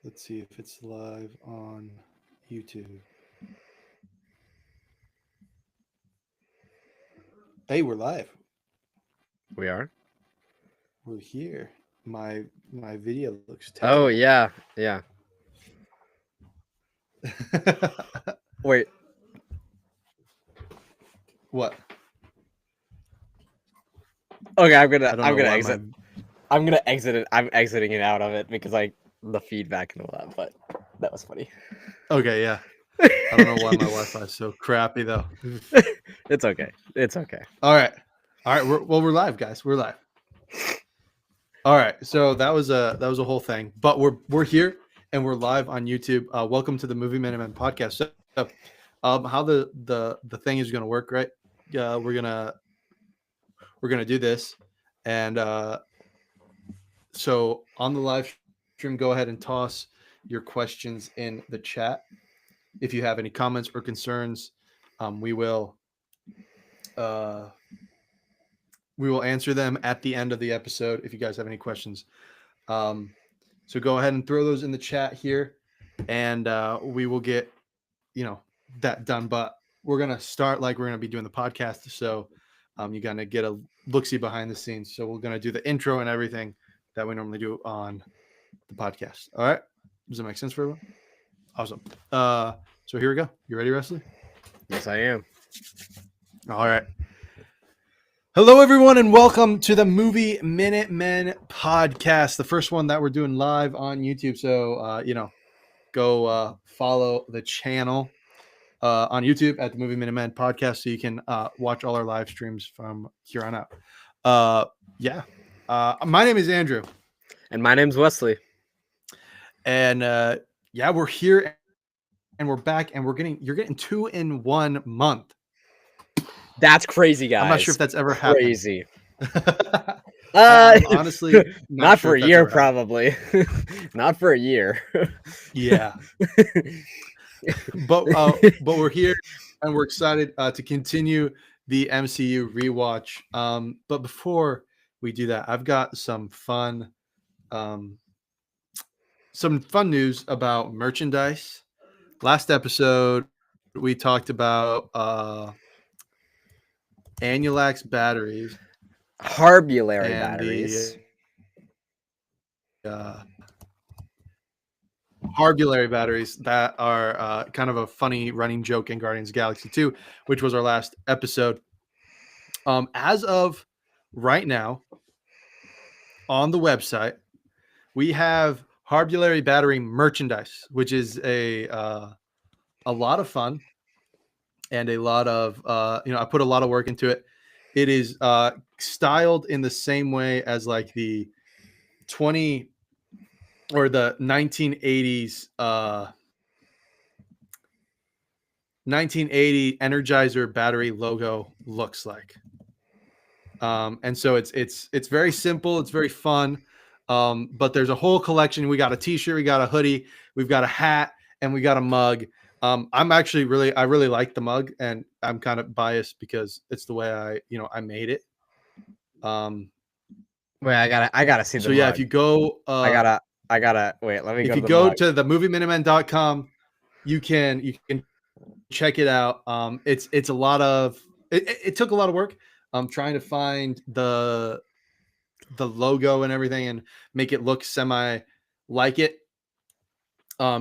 Let's see if it's live on YouTube. Hey, we're live. We are? We're here. My video looks Oh, terrible. yeah. Yeah. Wait. What? Okay, I don't I'm know gonna why my exit. I'm gonna exit it. I'm exiting it out of it because the feedback and all that, but that was funny. Okay, yeah. I don't know why my Wi-Fi is so crappy though. It's okay. It's okay. All right. All right, we're live, guys. We're live. All right. So that was a whole thing. But we're here and we're live on YouTube. Welcome to the Movie Minutemen podcast. So how the thing is going to work, right? We're gonna do this, and so on the live stream, go ahead and toss your questions in the chat. If you have any comments or concerns, we will answer them at the end of the episode. If you guys have any questions, so go ahead and throw those in the chat here, and we will get that done. But we're gonna start like we're gonna be doing the podcast, so you're gonna get a look-see behind the scenes. So we're gonna do the intro and everything that we normally do on the podcast. All right, does that make sense for everyone? Awesome. So here we go. You ready, Wesley? Yes, I am. All right. Hello, everyone, and welcome to the Movie Minutemen podcast, the first one that we're doing live on YouTube. So, go follow the channel on YouTube at the Movie Minutemen podcast so you can watch all our live streams from here on out. My name is Andrew. And my name's Wesley. And we're here and we're back and you're getting 2 in 1 month. That's crazy, guys. I'm not sure if that's ever crazy. happened. I'm honestly not sure for a year, probably. Not for a year. Yeah. but we're here and we're excited to continue the MCU rewatch. But before we do that, I've got some fun news about merchandise. Last episode we talked about Annulax batteries, Harbulary and batteries. The Harbulary batteries that are kind of a funny running joke in Guardians of the Galaxy 2, which was our last episode. As of right now, on the website, we have Harbulary battery merchandise, which is a lot of fun and a lot of I put a lot of work into it. It is styled in the same way as like the 20 or the 1980s 1980 Energizer battery logo looks like. And so it's very simple, it's very fun. But there's a whole collection. We got a t-shirt, we got a hoodie, we've got a hat, and we got a mug. I'm actually I really like the mug, and I'm kind of biased because it's the way I made it. Wait, I gotta see the so mug. yeah, if you go I gotta wait, let me if go you to the go mug. to the movieminutemen.com, you can check it out. It's a lot of it took a lot of work trying to find the logo and everything and make it look semi like it.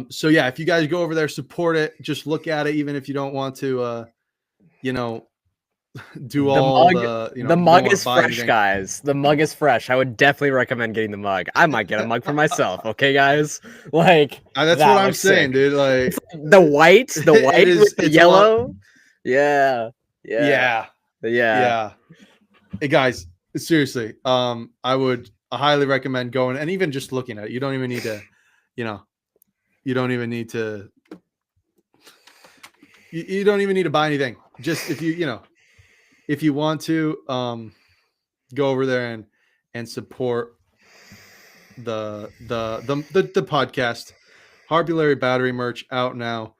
So yeah, if you guys go over there, support it, just look at it, even if you don't want to do all the mug is fresh, anything. Guys. The mug is fresh. I would definitely recommend getting the mug. I might get a mug for myself. Okay, guys. Like that's what I'm saying, dude. Like the white with the yellow. Yeah. Hey guys, seriously, I would highly recommend going and even just looking at it. You don't even need to, you don't even need to. You don't even need to buy anything. Just if if you want to go over there and support the podcast. Harbulary battery merch out now.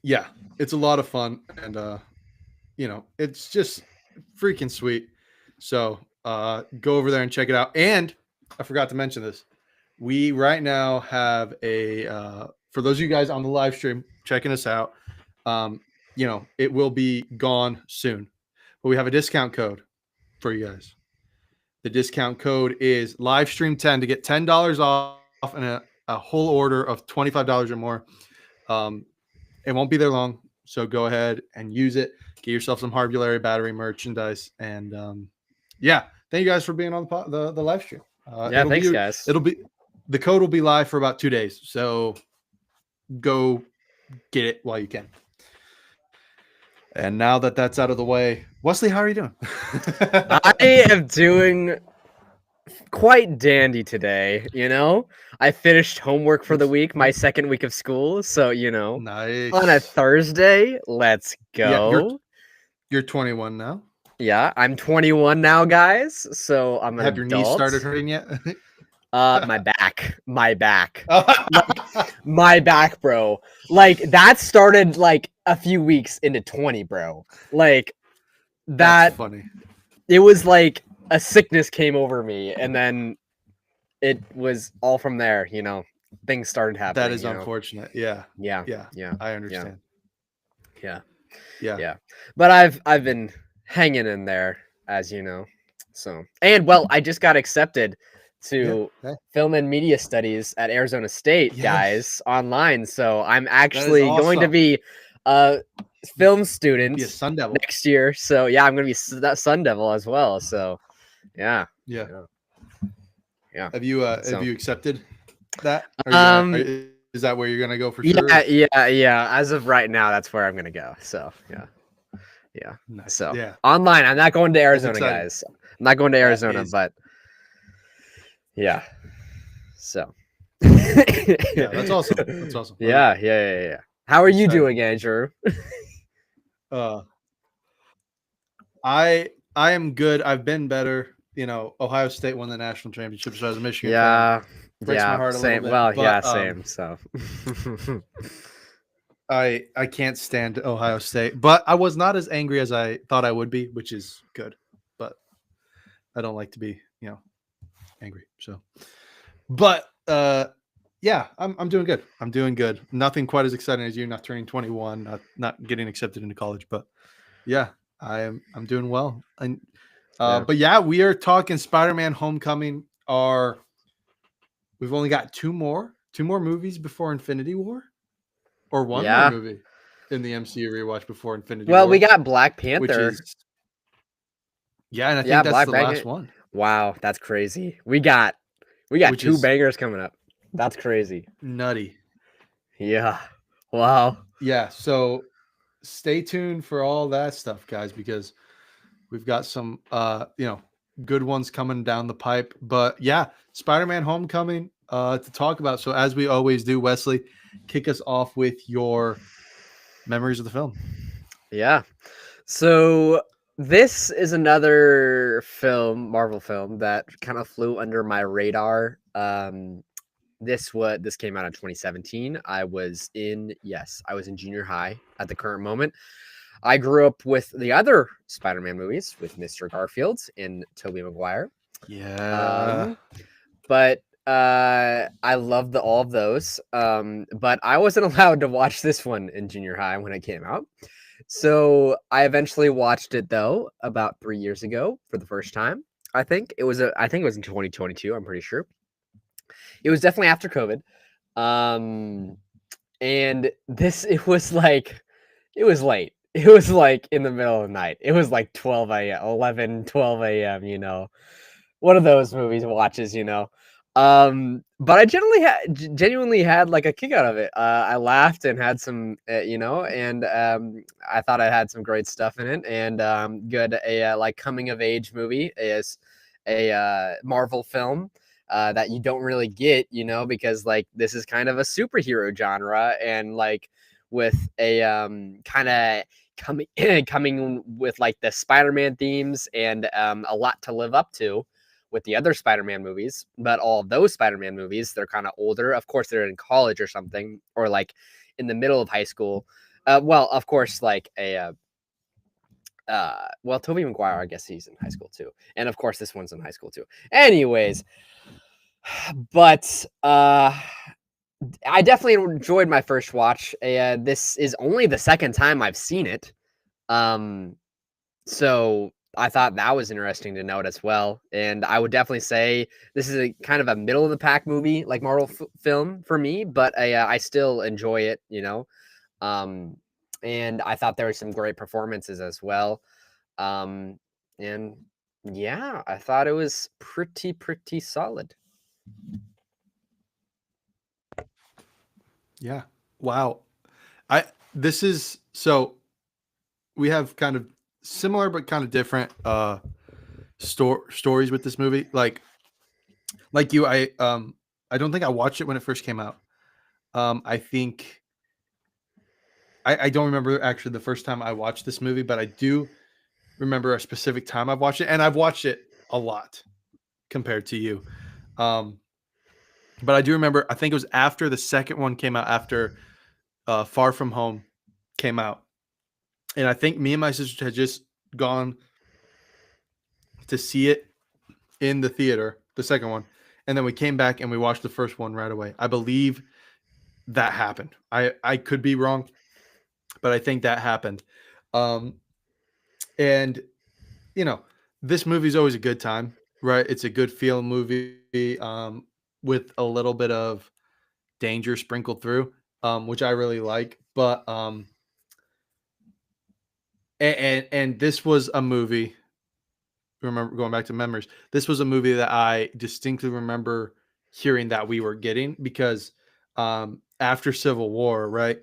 Yeah, it's a lot of fun, and it's just freaking sweet. So go over there and check it out. And I forgot to mention this. We right now have a for those of you guys on the live stream checking us out. It will be gone soon, but we have a discount code for you guys. The discount code is livestream10 to get $10 off and a whole order of $25 or more. It won't be there long, so go ahead and use it. Get yourself some Harbulary battery merchandise, and thank you guys for being on the live stream. Thanks, guys. The code will be live for about 2 days, so go get it while you can. And now that that's out of the way, Wesley, how are you doing? I am doing quite dandy today. I finished homework for the week, my second week of school. So, nice. On a Thursday, let's go. Yeah, you're 21 now. Yeah, I'm 21 now, guys. So I'm an Have your knees started hurting yet? My back, my back, my back, bro. Like that started like a few weeks into 20, bro. Like that. That's funny. It was like a sickness came over me, and then it was all from there. Things started happening. That is unfortunate. Yeah. I understand. Yeah. But I've been hanging in there, as you know. So I just got accepted to film and media studies at Arizona State, guys, online. So I'm actually going to be a film student be a Sun Devil next year. So I'm going to be that Sun Devil as well. So yeah. Have you accepted that? Is that where you're going to go for sure? Yeah. As of right now, that's where I'm going to go. So yeah. Nice. So online, I'm not going to Arizona, guys. I'm not going to Arizona, but yeah. So that's awesome. Yeah. How are you doing, Andrew? I am good. I've been better. Ohio State won the national championship, so I was a Michigan fan. Breaks my heart a same. Little bit, but, same. So I can't stand Ohio State, but I was not as angry as I thought I would be, which is good. But I don't like to be, angry. So, but I'm doing good. I'm doing good. Nothing quite as exciting as you, not turning 21, not getting accepted into college, but I'm doing well. And but we are talking Spider-Man Homecoming. We've only got two more movies before Infinity War, or one more movie in the MCU rewatch before Infinity War. Well, we got Black Panther. And I think that's the last one. Wow, that's crazy. We got two bangers coming up. That's crazy. Nutty. Yeah. Wow. Yeah, so stay tuned for all that stuff, guys, because we've got some good ones coming down the pipe. But Spider-Man Homecoming to talk about. So as we always do, Wesley, kick us off with your memories of the film. Yeah. So this is another Marvel film that kind of flew under my radar. This came out in 2017. I was in junior high at the current moment. I grew up with the other Spider-Man movies with Mr. Garfield and Tobey Maguire. Yeah. But I loved all of those. But I wasn't allowed to watch this one in junior high when it came out. So I eventually watched it though about 3 years ago for the first time. I think it was in 2022. I'm pretty sure. It was definitely after COVID. And it was late. It was like in the middle of the night. It was like 12 a.m., 11, 12 a.m., one of those movies watches, but I genuinely had like a kick out of it. I laughed and had some, and I thought it had some great stuff in it, and good, like coming of age movie is a Marvel film that you don't really get, because like this is kind of a superhero genre, and like with a kind of coming with like the Spider-Man themes and a lot to live up to with the other Spider-Man movies. But all of those Spider-Man movies, they're kind of older. Of course, they're in college or something, or like in the middle of high school. Well, of course, like a well, Tobey Maguire, I guess he's in high school too, and of course this one's in high school too. Anyways, but I definitely enjoyed my first watch. This is only the second time I've seen it. So I thought that was interesting to note as well. And I would definitely say this is a kind of a middle of the pack movie, like Marvel film for me, but I still enjoy it, you know. And I thought there were some great performances as well. And yeah, I thought it was pretty solid. Yeah. Wow. This is so we have kind of similar but kind of different stories with this movie. Like you, I don't think I watched it when it first came out. I think I don't remember actually the first time I watched this movie, but I do remember a specific time I've watched it, and I've watched it a lot compared to you. But I do remember, I think it was after the second one came out, after Far From Home came out. And I think me and my sister had just gone to see it in the theater, the second one. And then we came back and we watched the first one right away. I believe that happened. I could be wrong, but I think that happened. And, you know, this movie is always a good time, right? It's a good feel movie with a little bit of danger sprinkled through, which I really like. But and this was a movie. Remember, going back to memories, this was a movie that I distinctly remember hearing that we were getting because after Civil War, right?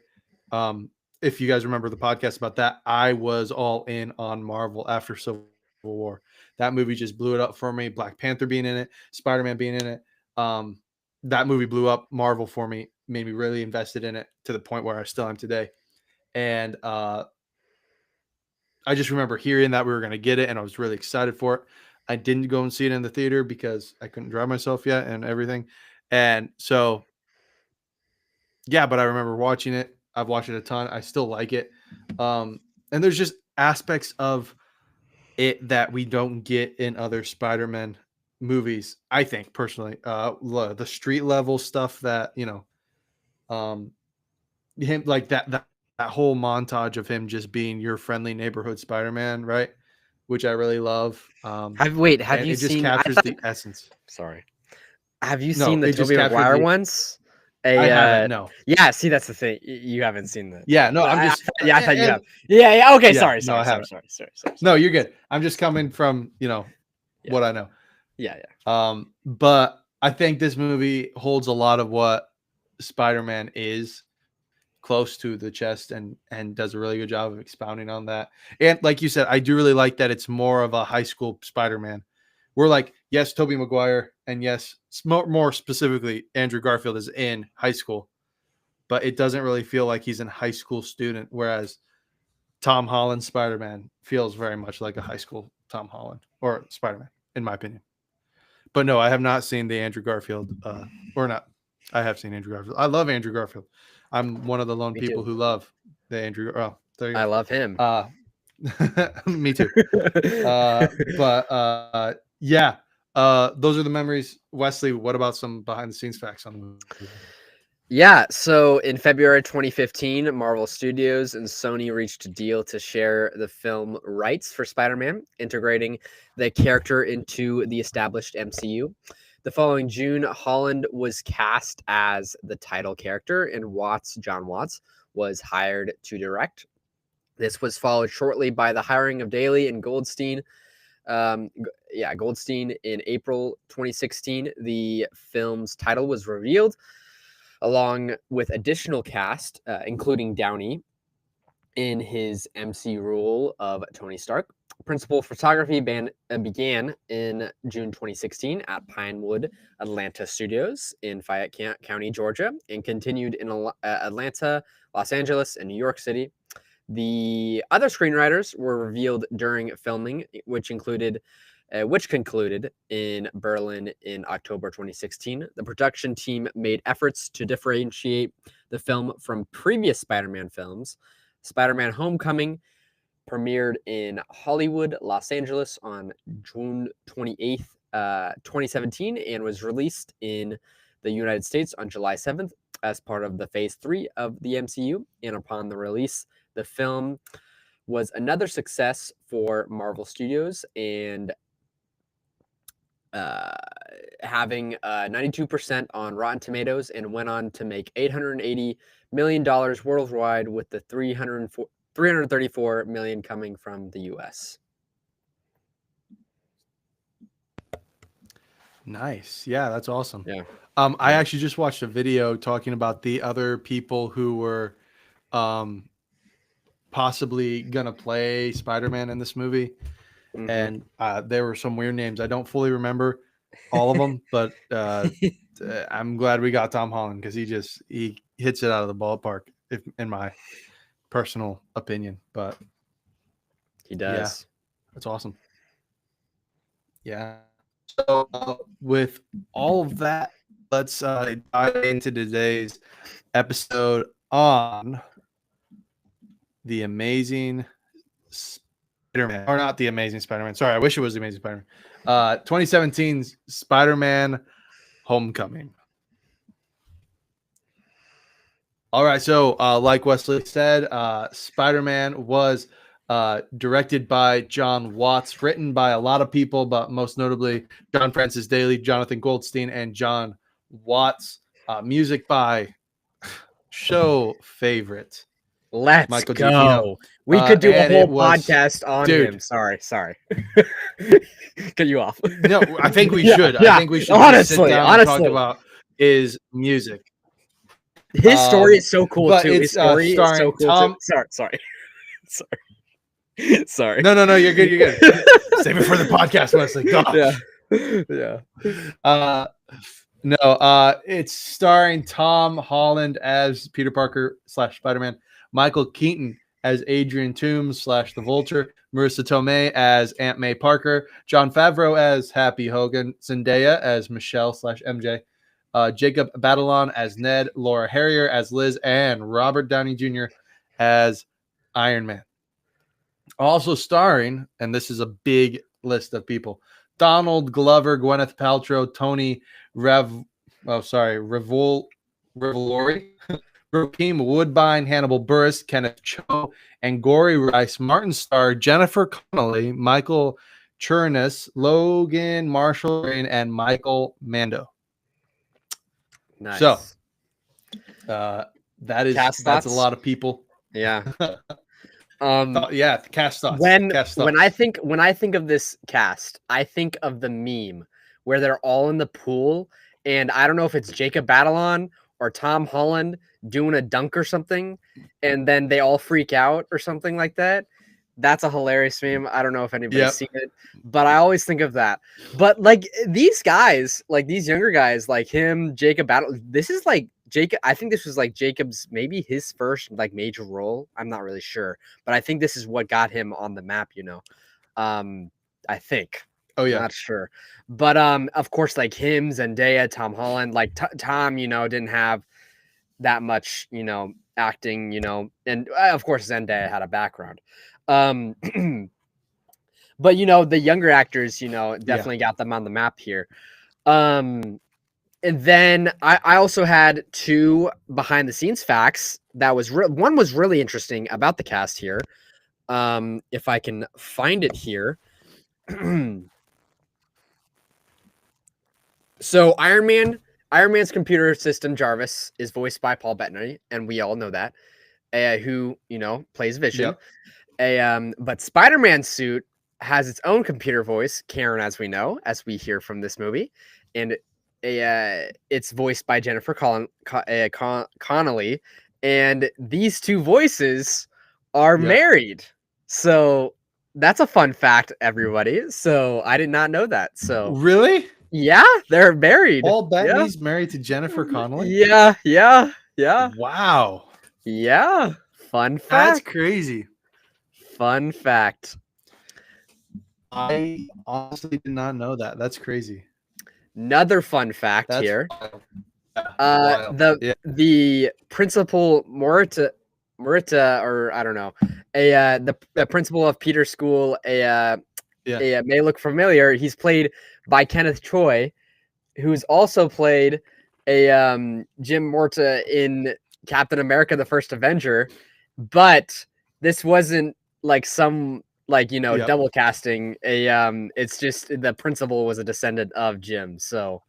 If you guys remember the podcast about that, I was all in on Marvel after Civil War. That movie just blew it up for me. Black Panther being in it, Spider-Man being in it. That movie blew up Marvel for me, made me really invested in it to the point where I still am today. And I just remember hearing that we were going to get it, and I was really excited for it. I didn't go and see it in the theater because I couldn't drive myself yet and everything. And so, yeah, but I remember watching it. I've watched it a ton. I still like it. And there's just aspects of it that we don't get in other Spider-Man movies, I think, personally. The street level stuff that, him like that whole montage of him just being your friendly neighborhood Spider-Man, right? Which I really love. Have And you it just seen? I captures thought. the essence. Sorry. Have you seen No, the it just Tobey captured Maguire the. ones? I haven't. No. Yeah. See, that's the thing. You haven't seen the. Yeah. No. I'm just. Yeah, I thought you And have. Yeah. Okay. yeah. Sorry. No, I haven't. Sorry. No, you're good. I'm just coming from Yeah. what I know. Yeah. But I think this movie holds a lot of what Spider-Man is close to the chest and does a really good job of expounding on that. And like you said, I do really like that it's more of a high school Spider-Man. We're like, yes, Tobey Maguire, and yes, more specifically, Andrew Garfield is in high school, but it doesn't really feel like he's a high school student, whereas Tom Holland's Spider-Man feels very much like a high school Tom Holland or Spider-Man, in my opinion. But no, I have not seen the Andrew Garfield, or not. I have seen Andrew Garfield. I love Andrew Garfield. I'm one of the lone Me people too. who love the Andrew. Oh, there you I go. love him. Me too. But yeah, those are the memories. Wesley, what about some behind the scenes facts on the movie? Yeah, so in February 2015, Marvel Studios and Sony reached a deal to share the film rights for Spider-Man, integrating the character into the established MCU. The following June, Holland was cast as the title character, and John Watts, was hired to direct. This was followed shortly by the hiring of Daly and Goldstein. Goldstein in April 2016. The film's title was revealed, along with additional cast, including Downey in his MC role of Tony Stark. Principal photography began in June 2016 at Pinewood Atlanta Studios in Fayette County, Georgia, and continued in Atlanta, Los Angeles, and New York City. The other screenwriters were revealed during filming, which concluded in Berlin in October 2016. The production team made efforts to differentiate the film from previous Spider-Man films, Spider-Man Homecoming premiered in Hollywood, Los Angeles on June 28th, 2017, and was released in the United States on July 7th as part of the Phase 3 of the MCU. And upon the release, the film was another success for Marvel Studios, and having 92% on Rotten Tomatoes, and went on to make $880 million worldwide, with the 334 million coming from the US. Nice. Yeah, that's awesome. Yeah. I actually just watched a video talking about the other people who were possibly gonna play Spider-Man in this movie. Mhm. And there were some weird names. I don't fully remember all of them, but I'm glad we got Tom Holland, because he hits it out of the ballpark, in my personal opinion. But He does. that's awesome. Yeah. So with all of that, let's dive into today's episode on the Amazing Spider-Man, or not the Amazing Spider-Man. Sorry, I wish it was the Amazing Spider-Man. 2017's Spider-Man Homecoming. All right, so like Wesley said, Spider-Man was directed by John Watts, written by a lot of people, but most notably John Francis Daley, Jonathan Goldstein, and John Watts. Music by show favorite Let's Michael go. Giacchino. We could do a and whole it was- podcast on dude. him. Sorry. Cut you off. No, I think we Yeah, should. yeah. I think we should just sit Honestly, down and talk about his music. His story is so cool but too. it's, His story is so starring cool Tom- too. Sorry. No, you're good. You're good. Save it for the podcast, Wesley. Gosh. Yeah. It's starring Tom Holland as Peter Parker / Spider-Man, Michael Keaton as Adrian Toomes / the Vulture, Marissa Tomei as Aunt May Parker, Jon Favreau as Happy Hogan, Zendaya as Michelle / MJ, Jacob Batalon as Ned, Laura Harrier as Liz, and Robert Downey Jr. as Iron Man. Also starring, and this is a big list of people, Donald Glover, Gwyneth Paltrow, Tony Revolori, Raheem Woodbine, Hannibal Buress, Kenneth Cho, and Gory Rice, Martin Starr, Jennifer Connelly, Michael Chernus, Logan Marshall Green, and Michael Mando. Nice. So that's a lot of people. Yeah. Cast thoughts. When I think of this cast, I think of the meme where they're all in the pool, and I don't know if it's Jacob Batalon or Tom Holland doing a dunk or something, and then they all freak out or something like that. That's a hilarious meme. I don't know if anybody's seen it, but I always think of that. But like these guys, like these younger guys, like him, Jacob Batalon, this is like Jacob. I think this was like Jacob's, maybe his first like major role. I'm not really sure, but I think this is what got him on the map, I think. Oh yeah, not sure, but of course, like him, Zendaya, Tom Holland, like Tom, didn't have that much, acting, and of course Zendaya had a background, but the younger actors, definitely got them on the map here. And then I also had two behind the scenes facts that was one was really interesting about the cast here. If I can find it here. So Iron Man's computer system Jarvis is voiced by Paul Bettany, and we all know that, who plays Vision. Yep. But Spider-Man's suit has its own computer voice, Karen, as we know, as we hear from this movie, and it's voiced by Jennifer Connelly, and these two voices are married. So that's a fun fact, everybody. So I did not know that. So really. Yeah, they're married. Paul Bettany's married to Jennifer Connelly? Yeah. Wow. Yeah. Fun fact. That's crazy. Fun fact. I honestly did not know that. That's crazy. Another fun fact here. Wild. The principal Morita, Marita, or I don't know, the principal of Peter's school, may look familiar. He's played by Kenneth Choi, who's also played Jim Morta in Captain America: The First Avenger, but this wasn't like some double casting. It's just the principal was a descendant of Jim, so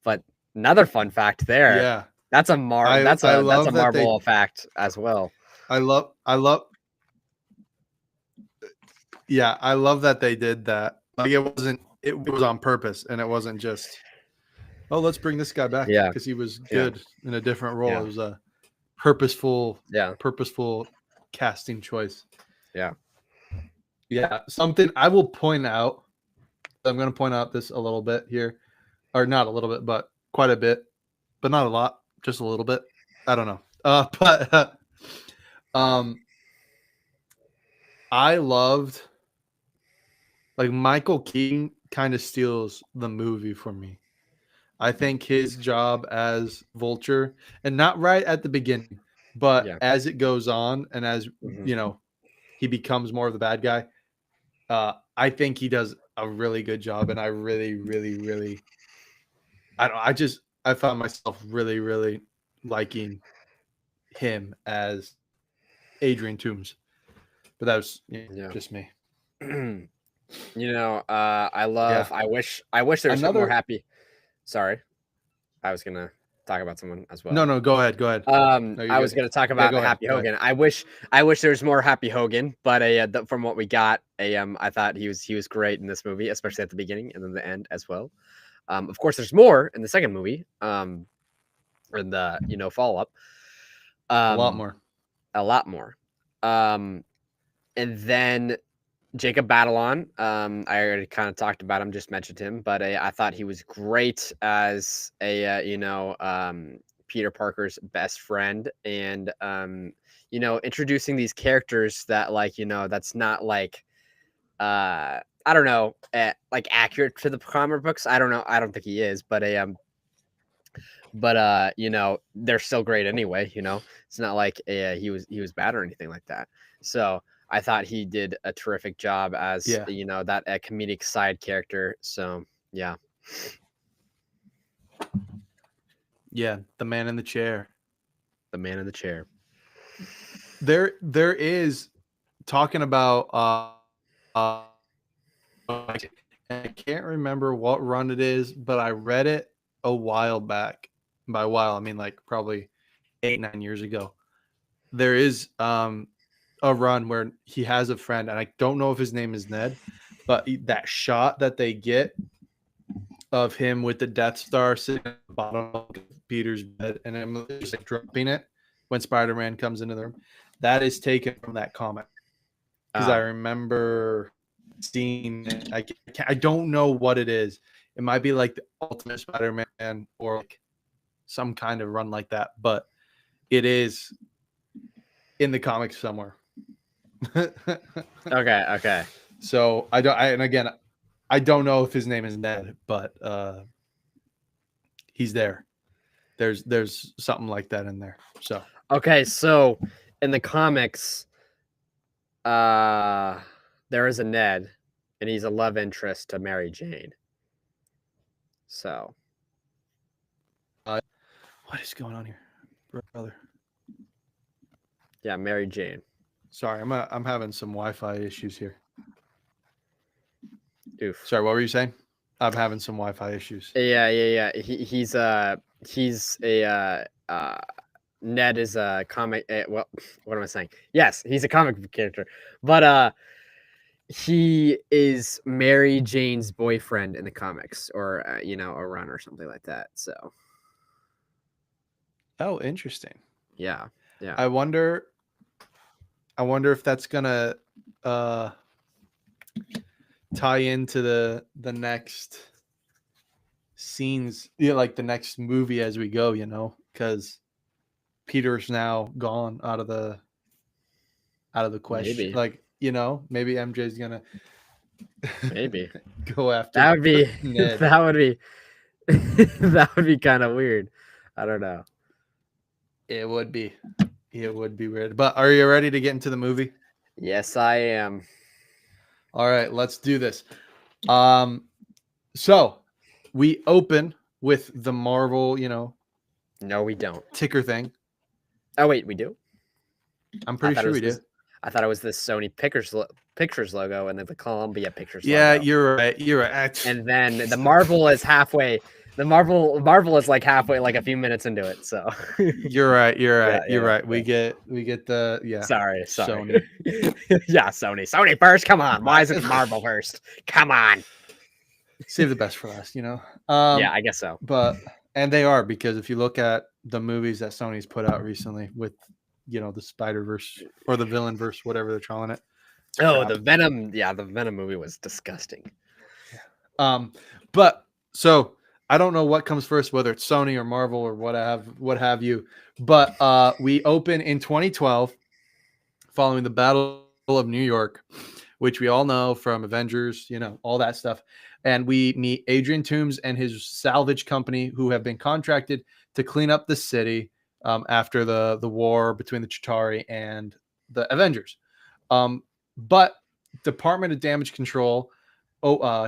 But another fun fact there. Yeah. That's a love that Marvel fact as well. I love Yeah, I love that they did that. Like it was on purpose, and it wasn't just, oh, let's bring this guy back because he was good in a different role. It was a purposeful casting choice. Yeah. Something I will point out. I'm going to point out this a little bit here, or not a little bit, but quite a bit, but not a lot, just a little bit. I don't know. But I loved, like, Michael Keaton kind of steals the movie for me. I think his job as Vulture, and not right at the beginning, but as it goes on and as he becomes more of the bad guy, I think he does a really good job, and I really, really, really, I found myself really, really liking him as Adrian Toomes, but that was just me. I love. I wish there was more happy. Sorry, I was gonna talk about someone as well. No, go ahead. I was gonna talk about Happy Hogan. I wish there was more Happy Hogan, but from what we got, I thought he was great in this movie, especially at the beginning and then the end as well. Of course, there's more in the second movie, and the follow up. A lot more. And then Jacob Batalon, I already kind of talked about him, just mentioned him, but I thought he was great as Peter Parker's best friend, and introducing these characters that that's not I don't know, like accurate to the comic books. I don't know. I don't think he is, but they're still great anyway. It's not like he was bad or anything like that. So I thought he did a terrific job as that comedic side character. So yeah, the man in the chair. There is talking about I can't remember what run it is, but I read it a while back. By a while, I mean like probably 8-9 years ago. There is a run where he has a friend, and I don't know if his name is Ned, but that shot that they get of him with the Death Star sitting at the bottom of Peter's bed and him just like dropping it when Spider-Man comes into the room, that is taken from that comic. Because I remember seeing it. I don't know what it is. It might be like the Ultimate Spider-Man or like some kind of run like that, but it is in the comics somewhere. Okay. So I don't know if his name is Ned, but he's there. There's something like that in there. So okay, so in the comics, there is a Ned, and he's a love interest to Mary Jane. So what is going on here, brother? Yeah, Mary Jane. Sorry, I'm having some Wi-Fi issues here. Oof. Sorry, what were you saying? I'm having some Wi-Fi issues. Yeah. He's a Ned is a comic. Well, what am I saying? Yes, he's a comic book character, but he is Mary Jane's boyfriend in the comics, or a run or something like that. So. Oh, interesting. Yeah. I wonder if that's gonna tie into the next scenes, like the next movie as we go, because Peter's now gone out of the question. Maybe. Like, maybe MJ's gonna go after that would be Ned. that would be kind of weird. I don't know. It would be. It would be weird. But are you ready to get into the movie? Yes, I am. All right, let's do this. So we open with the Marvel, No, we don't. ticker thing. Oh wait, we do. I'm I pretty thought it sure was we do. this. I thought it was the Sony Pictures logo and then the Columbia Pictures Yeah, logo. you're right. You're right. And then the Marvel is halfway. The Marvel is like halfway, like a few minutes into it. So You're right. You're right. yeah, You're right. yeah. We get the Sorry. Sony. Yeah, Sony first. Come on, why isn't Marvel first? Come on. Save the best for last, Yeah, I guess so. But and they are, because if you look at the movies that Sony's put out recently with the Spider-Verse or the Villain-verse, whatever they're calling it. Oh, crap. the Venom. Yeah, the Venom movie was disgusting. But so I don't know what comes first, whether it's Sony or Marvel or what have you. But we open in 2012 following the Battle of New York, which we all know from Avengers, all that stuff. And we meet Adrian Toomes and his salvage company, who have been contracted to clean up the city after the war between the Chitauri and the Avengers. But Department of Damage Control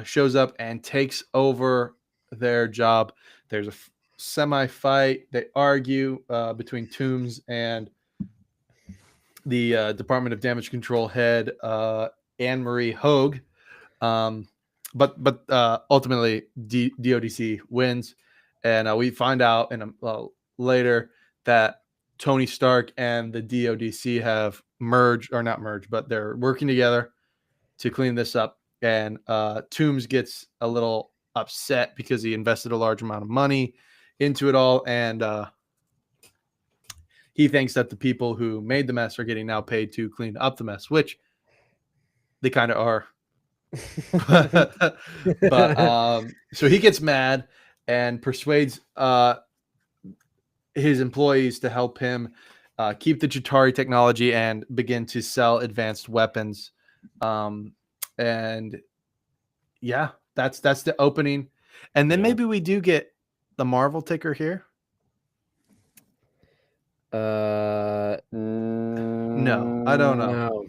shows up and takes over their job. There's a semi-fight. They argue between Toomes and the Department of Damage Control head, Anne-Marie Hogue. But ultimately, DODC wins. And we find out later that Tony Stark and the DODC have merged, or not merged, but they're working together to clean this up. And Toomes gets a little upset because he invested a large amount of money into it all. And he thinks that the people who made the mess are getting now paid to clean up the mess, which they kind of are. but so he gets mad and persuades his employees to help him keep the Chitauri technology and begin to sell advanced weapons. And yeah, that's the opening. And then maybe we do get the Marvel ticker here. No, I don't know.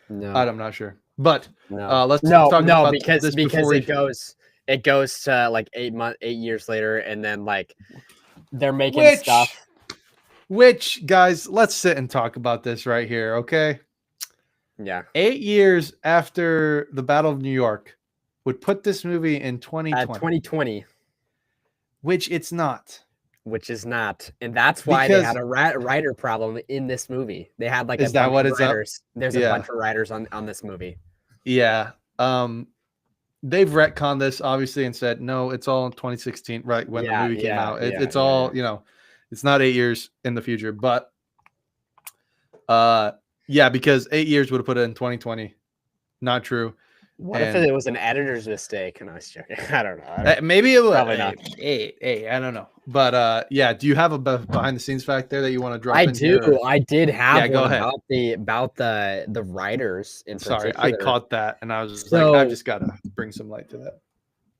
No, I'm not sure. But no, let's talk about because this before it goes to like 8 years later, and then like they're making stuff. Which, guys, let's sit and talk about this right here, okay? Yeah. 8 years after the Battle of New York would put this movie in 2020. 2020. Which it's not. Which is not. And that's why they had a writer problem in this movie. They had like a bunch of writers. There's a bunch of writers on this movie. Yeah. They've retconned this, obviously, and said, no, it's all in 2016, right, when the movie came out. It's all, it's not 8 years in the future. But, because 8 years would have put it in 2020. Not true. What if it was an editor's mistake? And I was joking. I don't know. Maybe it was. Probably not. Hey, I don't know. But, do you have a behind-the-scenes fact there that you want to drop in? I do. Here, I did have go one ahead. about the writers in Sorry, particular. I caught that, and I was I've just got to bring some light to that.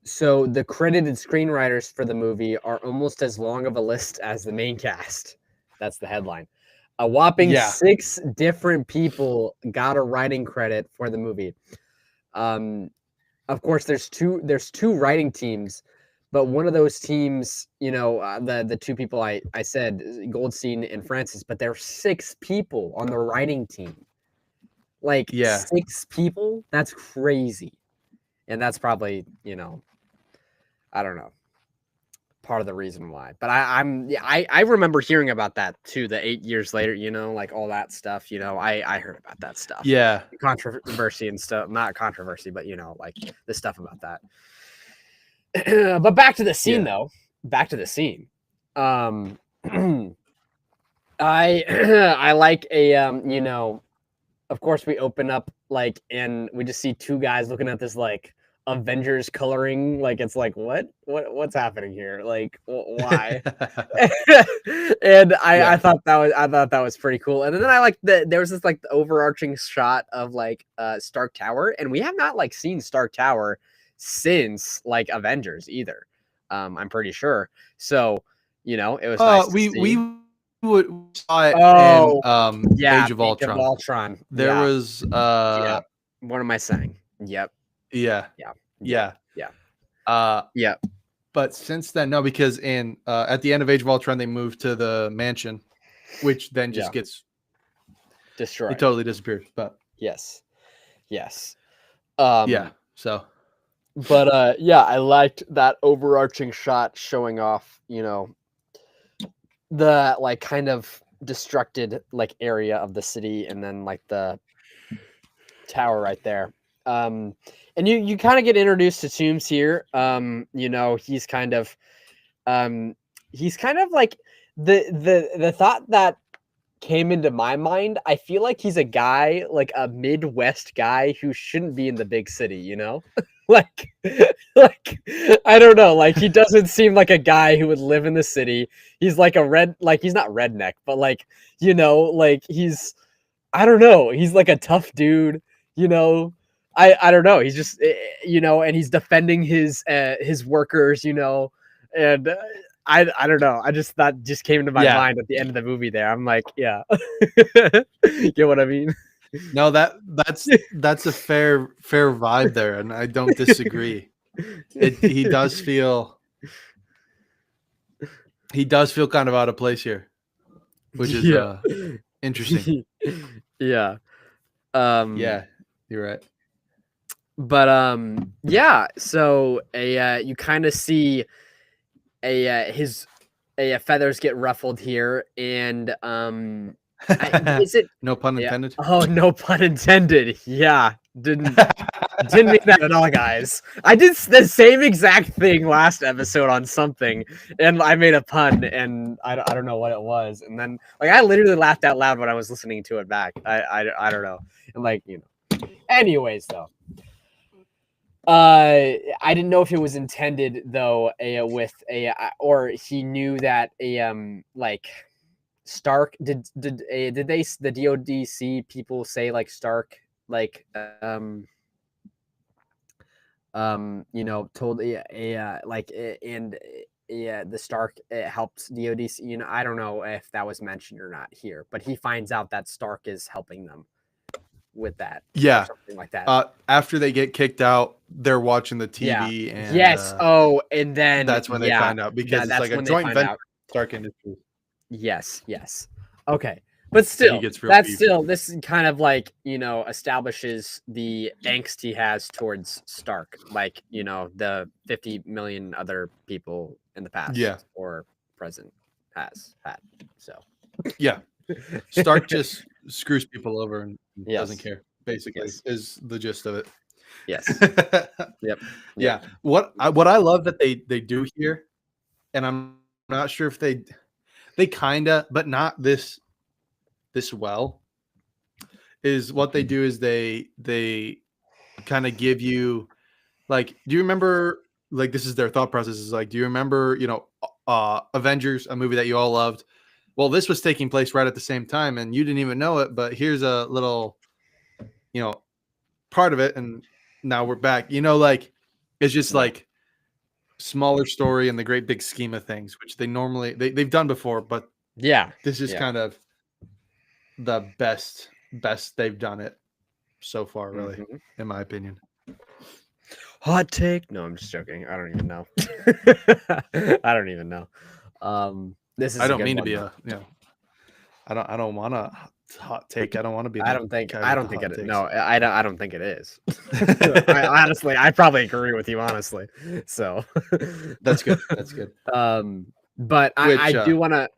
So the credited screenwriters for the movie are almost as long of a list as the main cast. That's the headline. A whopping 6 different people got a writing credit for the movie. Of course, there's two writing teams, but one of those teams, the 2 people I said, Goldstein and Francis, but there are 6 people on the writing team. 6 people? That's crazy. And that's probably, I don't know, part of the reason why. But I remember hearing about that too, the 8 years later, like all that stuff, I heard about that stuff. Yeah. Controversy and stuff, not controversy, but like the stuff about that. But back to the scene though. Back to the scene. I like a of course we open up and we just see 2 guys looking at this Avengers coloring, it's what's happening here, why? And I thought that was pretty cool. And then I there was this the overarching shot of Stark Tower, and we have not seen Stark Tower since Avengers either. I'm pretty sure. So it was nice to see. saw it Oh, in yeah, Age of Age of Ultron. Ultron. There Yeah, was yeah. What am I saying? Yep. yeah. Yeah. Yeah. Yeah. Uh Yeah. but since then, no, because in at the end of Age of Ultron, they moved to the mansion, which then just Yeah. gets Destroyed. it totally disappears. But Yes. Yes. yeah, so But yeah, I liked that overarching shot showing off, the like kind of destructed like area of the city and then like the tower right there. And you kind of get introduced to Toomes here. Um he's kind of like the thought that came into my mind. I feel like he's a guy, like a Midwest guy who shouldn't be in the big city, like like I don't know, like he doesn't seem like a guy who would live in the city. He's like he's not redneck, but like, like he's, I don't know, he's like a tough dude, you know. I don't know. He's just and he's defending his workers, and I don't know. I just thought just came into my yeah. mind at the end of the movie there. I'm like, yeah. Get what I mean? No, that's a fair vibe there, and I don't disagree. He does feel kind of out of place here, which is Yeah. interesting. Yeah. Yeah, you're right. But yeah, so you kind of see his feathers get ruffled here, and is it No pun yeah, intended. oh, no pun intended. Yeah, didn't mean that at all, guys. I did the same exact thing last episode on something, and I made a pun, and I don't know what it was, and then like I literally laughed out loud when I was listening to it back. I don't know, and like, anyways though. I didn't know if it was intended though, or he knew that like Stark did they, the DODC people say like Stark like told like and yeah, the Stark helped DODC. I don't know if that was mentioned or not here, but he finds out that Stark is helping them with that, Yeah. or something like that. After they get kicked out, they're watching the Yeah. TV, and Yes. Oh, and then that's when they find out, because it's that's like a when they joint find venture out. with Stark Industries. Yes. Yes. Okay. But He still, gets real deep. this kind of like, establishes the angst he has towards Stark, like, the 50 million other people in the past Yeah. or present has had. So, Yeah. Stark just screws people over and doesn't Yes. care, basically, Yes. is the gist of it. Yes. Yep. Yeah. What I love that they do here, and I'm not sure if they kinda, but not this well, is what they do is they kind of give you, like, do you remember, like, this is their thought process, is like, do you remember, Avengers, a movie that you all loved? Well, this was taking place right at the same time, and you didn't even know it, but here's a little, part of it, and now we're back. Like, it's just like smaller story in the great big scheme of things, which they normally they've done before, but Yeah. this is kind of the best they've done it so far, really, in my opinion. Hot take? No, I'm just joking. I don't even know. I don't even know. This is. I don't mean to be I don't want a hot take. I don't want to be. I don't think. guy I with don't the think hot it. takes. No, I don't think it is. Honestly, I probably agree with you. Honestly, so That's good. That's good. But I do want to.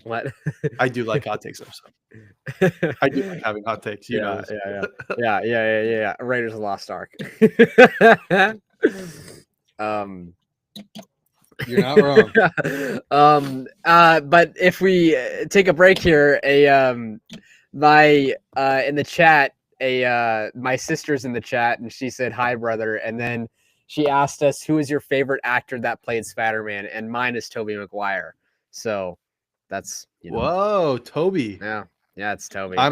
What? I do like hot takes, though. So. I do like having hot takes. You know this. Yeah. Raiders of the Lost Ark. You're not wrong. But if we take a break here, my in the chat, my sister's in the chat, and she said hi, brother, and then she asked us who is your favorite actor that played Spider-Man, and mine is Tobey Maguire. So that's Whoa, Toby. Yeah, it's Toby. I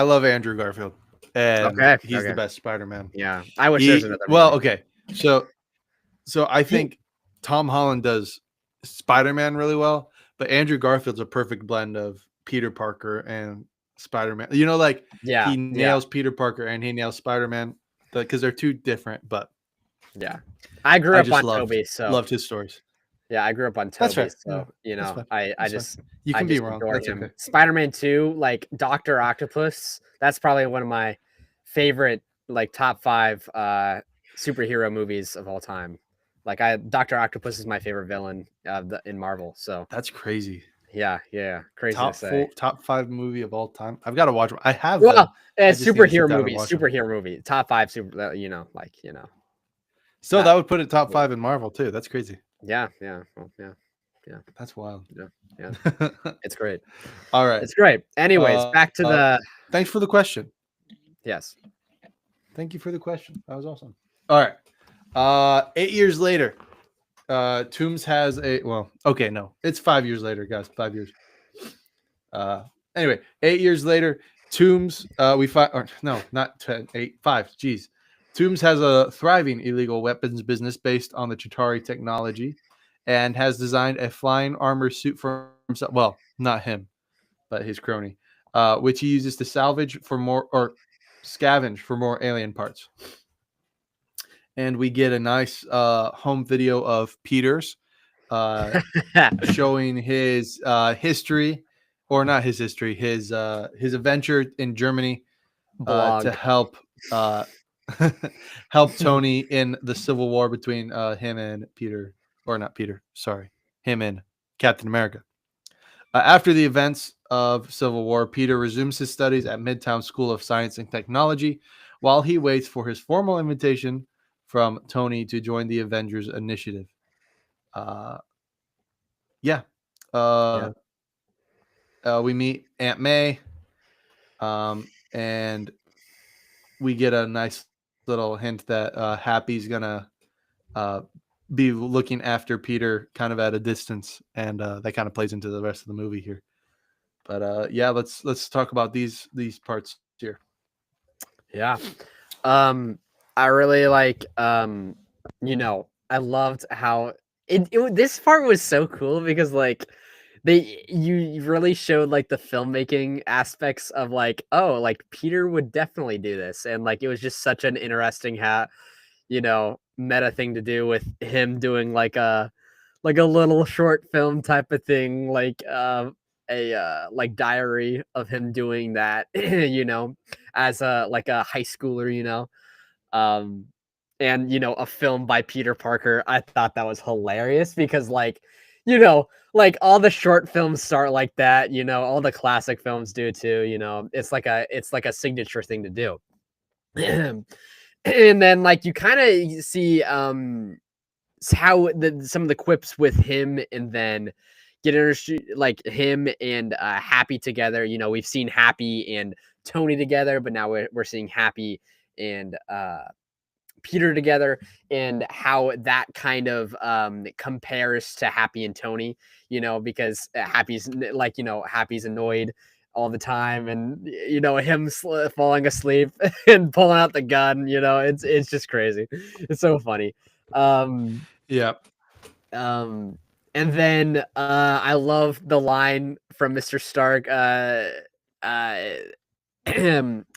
love Andrew Garfield, and he's the best Spider-Man. Yeah, I wish there's another movie. Well, okay, so I think Tom Holland does Spider-Man really well, but Andrew Garfield's a perfect blend of Peter Parker and Spider-Man. You know, like Yeah, he nails Peter Parker and he nails Spider-Man because they're two different. But yeah. I grew I up just on Toby, so loved his stories. yeah, I grew up on That's Toby, fair. Yeah, so you that's know, fine. I That's fine. just You I can be just wrong. adore That's him. okay. Spider-Man 2, like Doctor Octopus, that's probably one of my favorite like top 5 superhero movies of all time. Like Doctor Octopus is my favorite villain in Marvel. So That's crazy. yeah, crazy to say. Top 5 movie of all time. I've got to watch them. I have them. Well, I just need to sit superhero down and movie, watch them. top 5 super. So Not that would put it top yeah 5 in Marvel too. That's crazy. yeah well, yeah That's wild. yeah. It's great. All right. It's great. Anyways, back to the Thanks for the question. yes. Thank you for the question. That was awesome. All right. 8 years later, Toomes has it's 5 years later, guys. 5 years. Anyway, 8 years later, Toomes, not 10, 8, 5. Geez. Toomes has a thriving illegal weapons business based on the Chitauri technology and has designed a flying armor suit for himself. Well, not him, but his crony, which he uses to scavenge for more alien parts. And we get a nice home video of Peter's showing his history, or not his history, his adventure in Germany Blog. to help help Tony in the Civil War between him and him and Captain America. After the events of Civil War, Peter resumes his studies at Midtown School of Science and Technology while he waits for his formal invitation from Tony to join the Avengers Initiative. Yeah. Yeah. We meet Aunt May, and we get a nice little hint that Happy's gonna be looking after Peter kind of at a distance, and that kind of plays into the rest of the movie here. But yeah, let's talk about these parts here. Yeah. I really like I loved how this part was so cool because like you really showed like the filmmaking aspects of like, oh, like Peter would definitely do this, and like it was just such an interesting meta thing to do with him doing like a little short film type of thing, like a like diary of him doing that, as a high schooler, um, and a film by Peter Parker. I thought that was hilarious because like all the short films start like that, all the classic films do too, it's like a signature thing to do. And then like you kind of see how some of the quips with him, and then get introduced like him and Happy together. We've seen Happy and Tony together, but now we're seeing Happy and Peter together, and how that kind of compares to Happy and Tony, because Happy's annoyed all the time, and him falling asleep and pulling out the gun, it's just crazy. It's so funny. Yeah. um and then I love the line from Mr. Stark, uh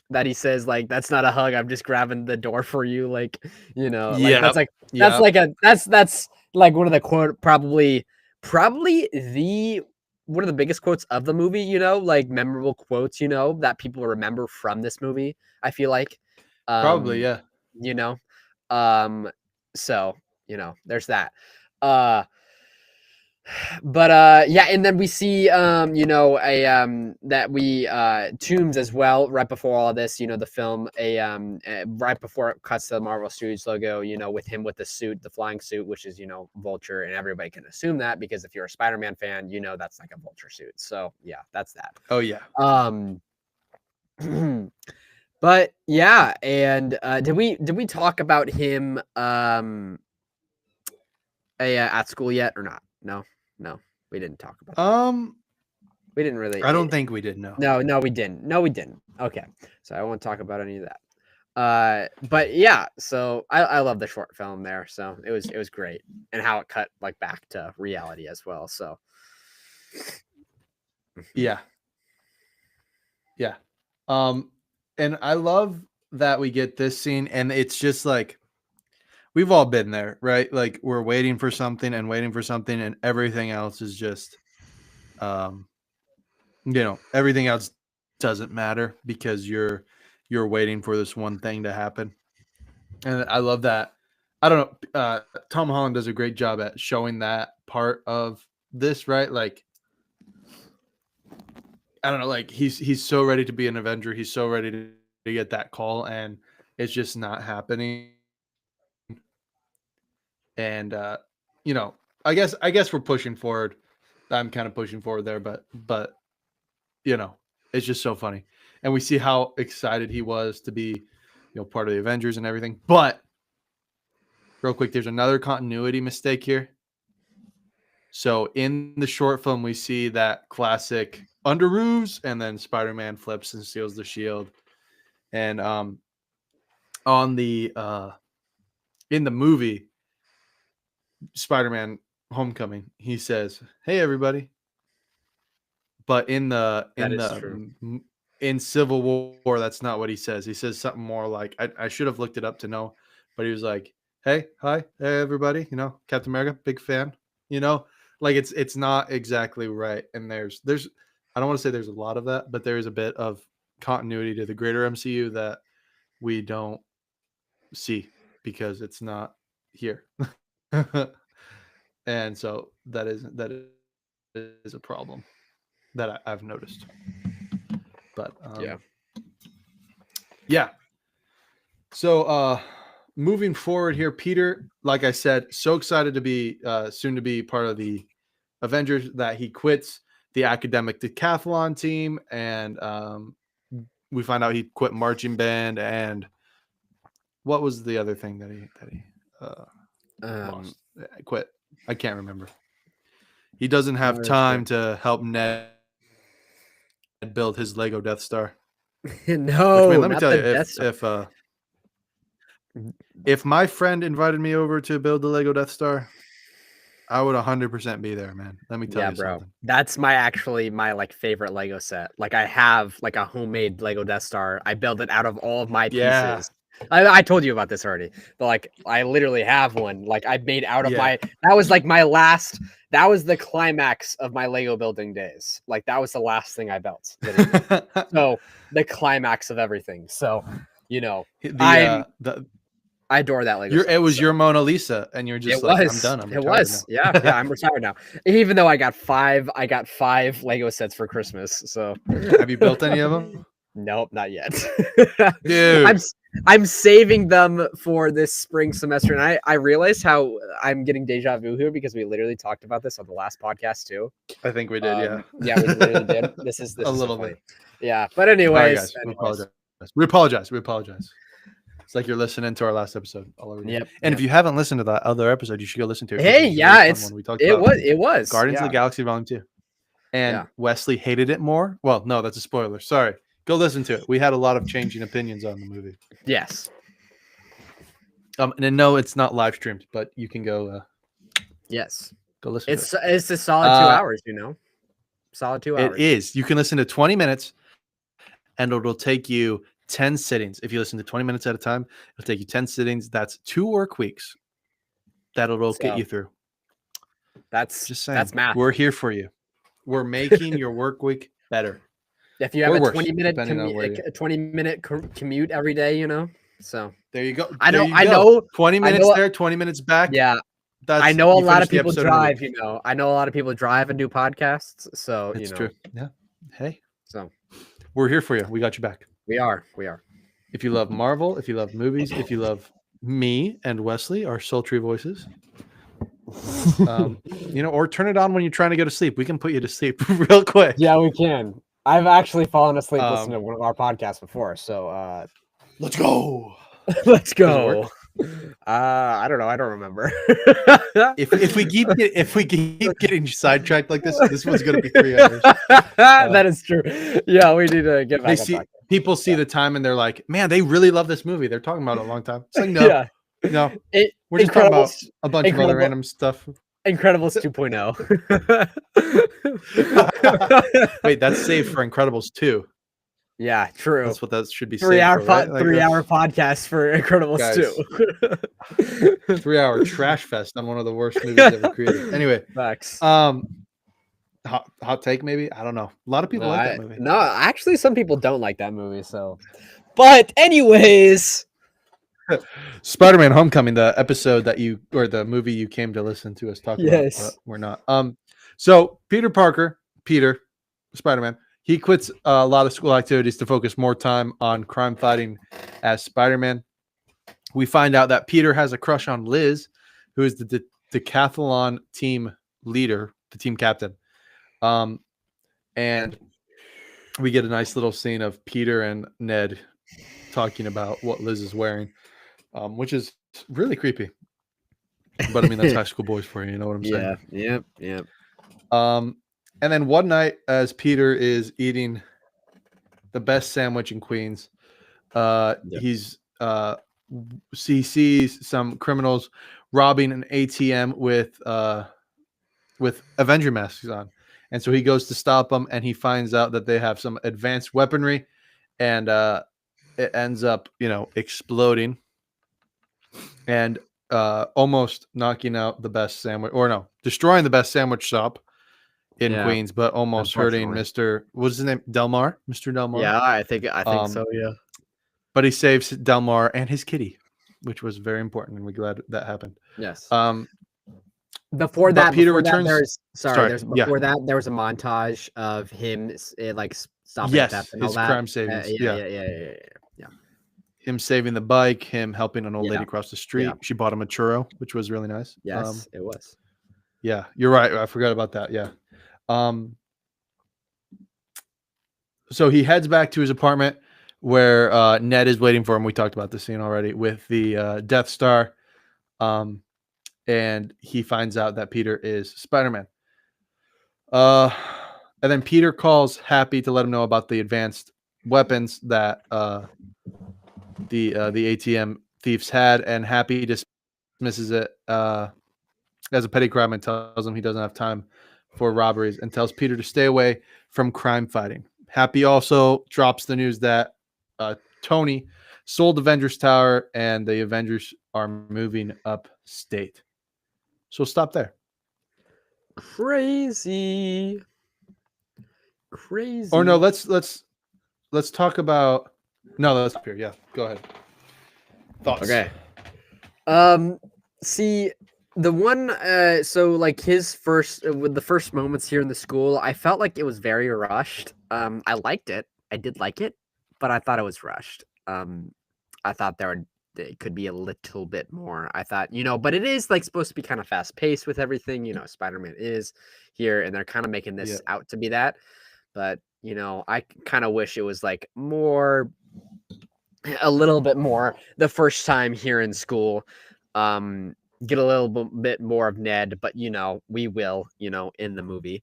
that he says, like, that's not a hug, I'm just grabbing the door for you, like, like Yeah. that's like that's like one of the probably the one of the biggest quotes of the movie, like memorable quotes, that people remember from this movie, I feel like. Probably, yeah. You know. So, there's that. Uh but yeah, and then we see that we Toomes as well right before all of this, the film, right before it cuts to the Marvel Studios logo, with him with the suit, the flying suit, which is Vulture, and everybody can assume that because if you're a Spider-Man fan, that's like a Vulture suit. So yeah, that's that. Oh yeah. But yeah, and did we talk about him at school yet or not? No, we didn't talk about that. We didn't really. I don't think we did. No. No, we didn't. No, we didn't. Okay, so I won't talk about any of that. But yeah, so I love the short film there. So it was great, and how it cut like back to reality as well. So Yeah. Yeah. And I love that we get this scene, and it's just like we've all been there, right? Like we're waiting for something and waiting for something, and everything else is just um everything else doesn't matter because you're waiting for this one thing to happen. And I love that. I don't know. Tom Holland does a great job at showing that part of this, right? Like, I don't know. Like he's so ready to be an Avenger. He's so ready to get that call, and it's just not happening. And I guess we're pushing forward. I'm kind of pushing forward there, but it's just so funny, and we see how excited he was to be, part of the Avengers and everything. But real quick, there's another continuity mistake here. So in the short film, we see that classic underoos, and then Spider-Man flips and steals the shield. And on the in the movie Spider-Man Homecoming, he says, "Hey everybody." But in the That is true. in Civil War, that's not what he says. He says something more like, I should have looked it up to know, but he was like, "Hey, hi, hey everybody, Captain America, big fan." Like it's not exactly right. And there's I don't want to say there's a lot of that, but there is a bit of continuity to the greater MCU that we don't see because it's not here. And so that is a problem that I've noticed. But yeah. So moving forward here, Peter, like I said, so excited to be soon to be part of the Avengers that he quits the academic decathlon team, and we find out he quit marching band. And what was the other thing that he lost? Quit. I can't remember. He doesn't have time to help Ned build his Lego Death Star. No, Which, man, let me not tell the you, Death Star. if my friend invited me over to build the Lego Death Star, I would 100% be there, man. Let me tell you bro. something. That's my like favorite Lego set. Like I have like a homemade Lego Death Star. I built it out of all of my Yeah. pieces. I told you about this already, but like I literally have one. Like I made out of Yeah. that was like my last. That was the climax of my Lego building days. Like that was the last thing I built. So the climax of everything. So I adore that Lego set. It was your Mona Lisa, and you're just like, I'm done. I'm retired now. Yeah, I'm retired now. Even though I got five Lego sets for Christmas. So have you built any of them? Nope, not yet. Dude, I'm saving them for this spring semester, and I realized how I'm getting deja vu here because we literally talked about this on the last podcast too. I think we did, yeah. Yeah, we literally did. This is a little so funny. bit. Yeah, but anyways, guys, we apologize. It's like you're listening to our last episode all over again. And if you haven't listened to that other episode, you should go listen to it. Hey, yeah, it was Guardians of the Galaxy Volume 2. And Wesley hated it more. Well, no, that's a spoiler. Sorry. Go listen to it. We had a lot of changing opinions on the movie. Yes. And no, it's not live streamed, but you can go. Yes. Go listen. It's a solid 2 hours. Solid 2 hours. It is. You can listen to 20 minutes, and it'll take you 10 sittings. If you listen to 20 minutes at a time, it'll take you 10 sittings. That's 2 work weeks. That'll get you through. That's just saying. That's math. We're here for you. We're making your work week better. If you have a 20-minute commute every day, so there you go. I know 20 minutes there, 20 minutes back. Yeah. I know a lot of people drive, I know a lot of people drive and do podcasts. So it's true. Yeah. Hey. So we're here for you. We got you back. We are. If you love Marvel, if you love movies, if you love me and Wesley, our sultry voices, or turn it on when you're trying to go to sleep. We can put you to sleep real quick. Yeah, we can. I've actually fallen asleep listening to one of our podcasts before. So let's go. Let's go. I don't know. I don't remember. if we keep getting sidetracked like this one's gonna be 3 hours. That is true. Yeah, we need to get back. People see the time and they're like, man, they really love this movie. They're talking about it a long time. It's like, no, we're just talking about a bunch of other random stuff. Incredibles 2.0. Wait, that's saved for Incredibles 2. Yeah, true. That's what that should be saved for, right? Like, 3-hour podcast for Incredibles guys, 2. 3-hour trash fest on one of the worst movies ever created. Anyway, Facts. hot take maybe. I don't know. A lot of people like that movie. No, actually, some people don't like that movie. So, but anyways, Spider-Man: Homecoming, the episode that you or the movie you came to listen to us talk about. Yes. But we're not. So Peter Parker, Spider-Man, he quits a lot of school activities to focus more time on crime fighting as Spider-Man. We find out that Peter has a crush on Liz, who is the decathlon team leader, the team captain. And we get a nice little scene of Peter and Ned talking about what Liz is wearing, which is really creepy. But I mean, that's high school boys for you. You know what I'm saying? Yeah. Yep. And then one night, as Peter is eating the best sandwich in Queens, he sees some criminals robbing an ATM with Avenger masks on, and so he goes to stop them, and he finds out that they have some advanced weaponry, and it ends up, exploding and almost knocking out the best sandwich, or no, destroying the best sandwich shop in Queens, but almost hurting Mr. What's his name? Delmar? Mr. Delmar? Yeah, I think so, yeah. But he saves Delmar and his kitty, which was very important, and we're glad that happened. Yes. Before that, there was a montage of him stopping theft and all his that. crime savings. Yeah. Him saving the bike, him helping an old lady cross the street. Yeah. She bought him a churro, which was really nice. Yes, it was. Yeah, you're right. I forgot about that. Yeah. So he heads back to his apartment where Ned is waiting for him. We talked about this scene already with the Death Star. And he finds out that Peter is Spider-Man. And then Peter calls Happy to let him know about the advanced weapons that the ATM thieves had, and Happy dismisses it as a petty crime and tells him he doesn't have time for robberies, and tells Peter to stay away from crime fighting. Happy also drops the news that Tony sold Avengers Tower and the Avengers are moving upstate. So we'll stop there. Crazy. Or no, let's talk about. No, let's up here. Yeah, go ahead. Thoughts? Okay. See, the one, so like his first, with the first moments here in the school, I felt like it was very rushed. I liked it. I did like it, but I thought it was rushed. I thought it could be a little bit more. I thought, but it is like supposed to be kind of fast paced with everything. Spider-Man is here, and they're kind of making this out to be that. But I kind of wish it was like a little bit more the first time here in school. Get a little bit more of Ned, but we will, in the movie.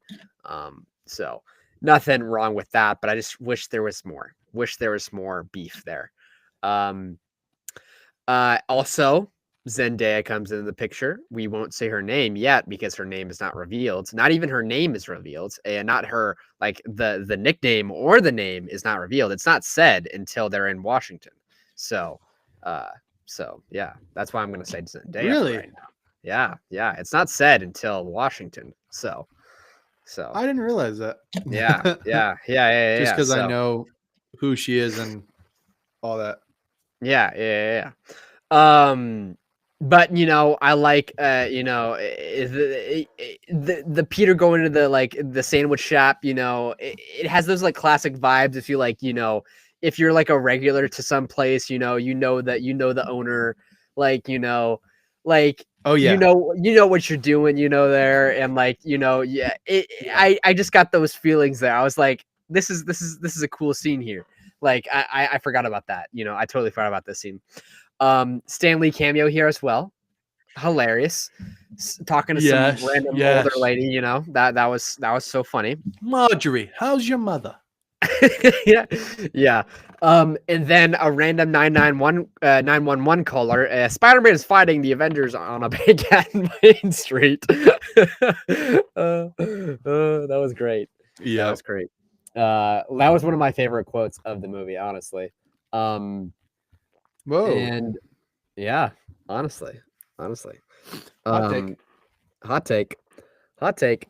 So nothing wrong with that, but I just wish there was more. Wish there was more beef there. Also, Zendaya comes into the picture. We won't say her name yet because her name is not revealed. Not even her name is revealed, and not her the nickname or the name is not revealed. It's not said until they're in Washington. So yeah, that's why I'm gonna say Zendaya really right now. Yeah, it's not said until Washington. So I didn't realize that. Yeah. Just because I know who she is and all that. Yeah. But I like the Peter going to the sandwich shop. It has those like classic vibes. If you if you're like a regular to some place, that the owner, oh yeah, what you're doing, there, and I just got those feelings there. I was like, this is a cool scene here. I forgot about that. I totally forgot about this scene. Stan Lee cameo here as well. Hilarious. Talking to some random older lady, that was so funny. Marjorie, how's your mother? yeah. And then a random 911 caller. Spider-Man is fighting the Avengers on a Manhattan Main Street. That was great. That Yeah. was great. That was one of my favorite quotes of the movie, honestly. Whoa. And yeah, honestly, honestly. Hot take. Hot take, hot take.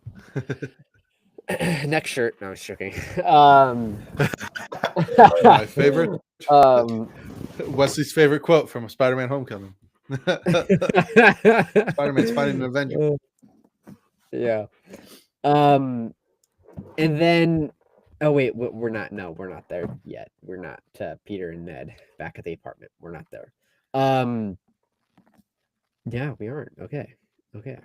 Next shirt. No, I was joking. My favorite, um, Wesley's favorite quote from Spider-Man: Homecoming. Spider-Man's fighting an Avenger. yeah. And then, oh wait, we're not. No, we're not there yet. We're not. Peter and Ned back at the apartment. We're not there. Yeah, we aren't. Okay. Okay.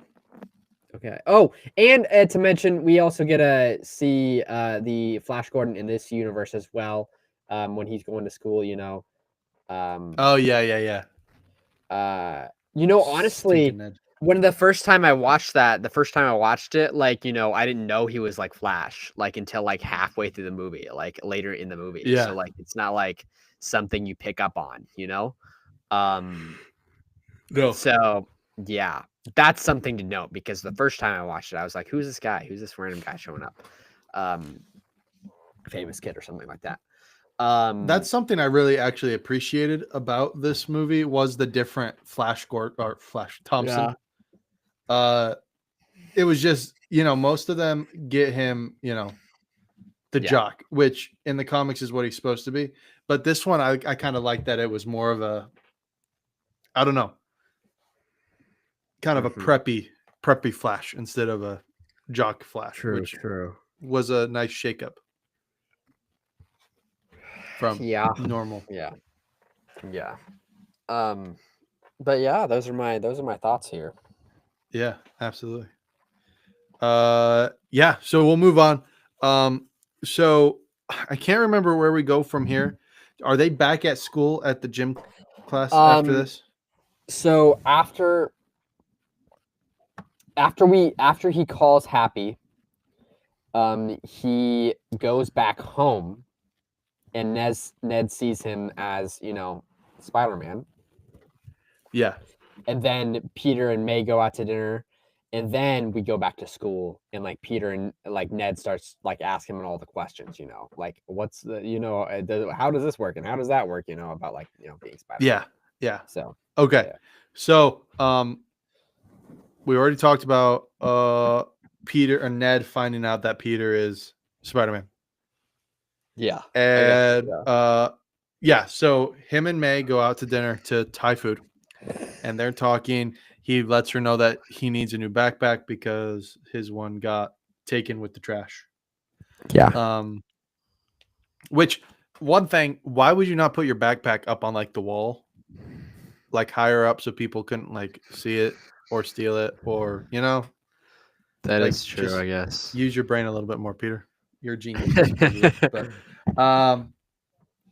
Okay. Oh, and to mention, we also get to see the Flash Gordon in this universe as well. When he's going to school, Oh yeah, yeah, yeah. Honestly, Stinking Ned. when the first time I watched it, like, I didn't know he was like Flash, like until like halfway through the movie, like later in the movie. Yeah. So like it's not like something you pick up on, Um, No. so yeah, that's something to note because the first time I watched it, I was like, who's this guy? Who's this random guy showing up? Famous kid or something like that. That's something I really actually appreciated about this movie was the different Flash Gordon or Flash Thompson. Yeah. It was just, most of them get him, the Yeah. jock, which in the comics is what he's supposed to be. But this one, I kind of like that it was more of a, I don't know, kind of a preppy Flash instead of a jock Flash, which True. was a nice shakeup from Yeah. normal. Yeah. But yeah, those are my thoughts here. Yeah, absolutely. Yeah, so we'll move on. So I can't remember where we go from here. Are they back at school at the gym class after this? So after he calls Happy, he goes back home, and Ned sees him as Spider-Man. Yeah. And then Peter and May go out to dinner, and then we go back to school, and like Peter and like Ned starts like asking him all the questions, like what's the how does this work and how does that work, about like being Spider-Man. Yeah. So okay. yeah. So we already talked about Peter and Ned finding out that Peter is Spider-Man. Yeah. And yeah. So him and May go out to dinner to Thai food, and they're talking. He lets her know that he needs a new backpack because his one got taken with the trash. Yeah. Which one thing, why would you not put your backpack up on like the wall, like higher up so people couldn't like see it or steal it or, That like, is true, just I guess. use your brain a little bit more, Peter. You're a genius. But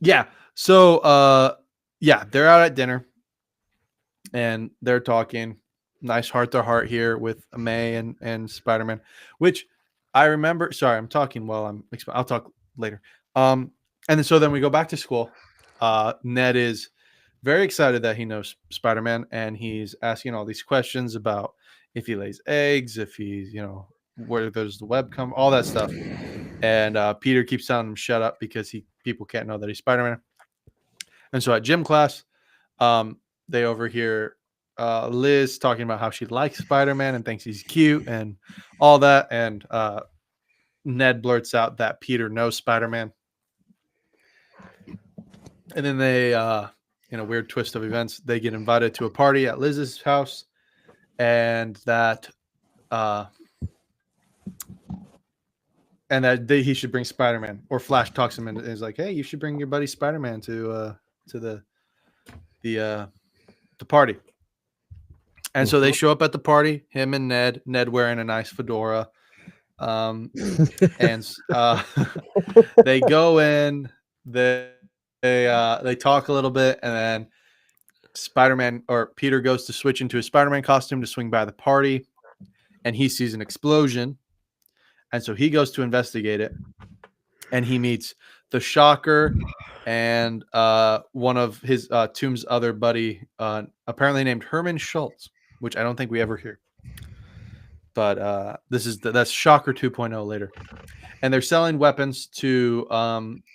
yeah. So yeah, they're out at dinner and they're talking. Nice heart to heart here with May and Spider-Man, which I remember. Sorry, I'm talking while I'll talk later. And then we go back to school. Ned is very excited that he knows Spider-Man, and he's asking all these questions about if he lays eggs, if he's, where does the web come, all that stuff. And Peter keeps telling him shut up because people can't know that he's Spider-Man. And so at gym class, they overhear Liz talking about how she likes Spider-Man and thinks he's cute and all that. And Ned blurts out that Peter knows Spider-Man. And then they, in a weird twist of events, they get invited to a party at Liz's house, and that he should bring Spider-Man, or Flash talks him and is like, "Hey, you should bring your buddy Spider-Man to the party." And so they show up at the party, him and Ned wearing a nice fedora. And they go in, they talk a little bit, and then Spider-Man or Peter goes to switch into a Spider-Man costume to swing by the party, and he sees an explosion. And so he goes to investigate it, and he meets the Shocker and one of his Toomes' other buddy, apparently named Herman Schultz, which I don't think we ever hear. but that's Shocker 2.0 later, and they're selling weapons to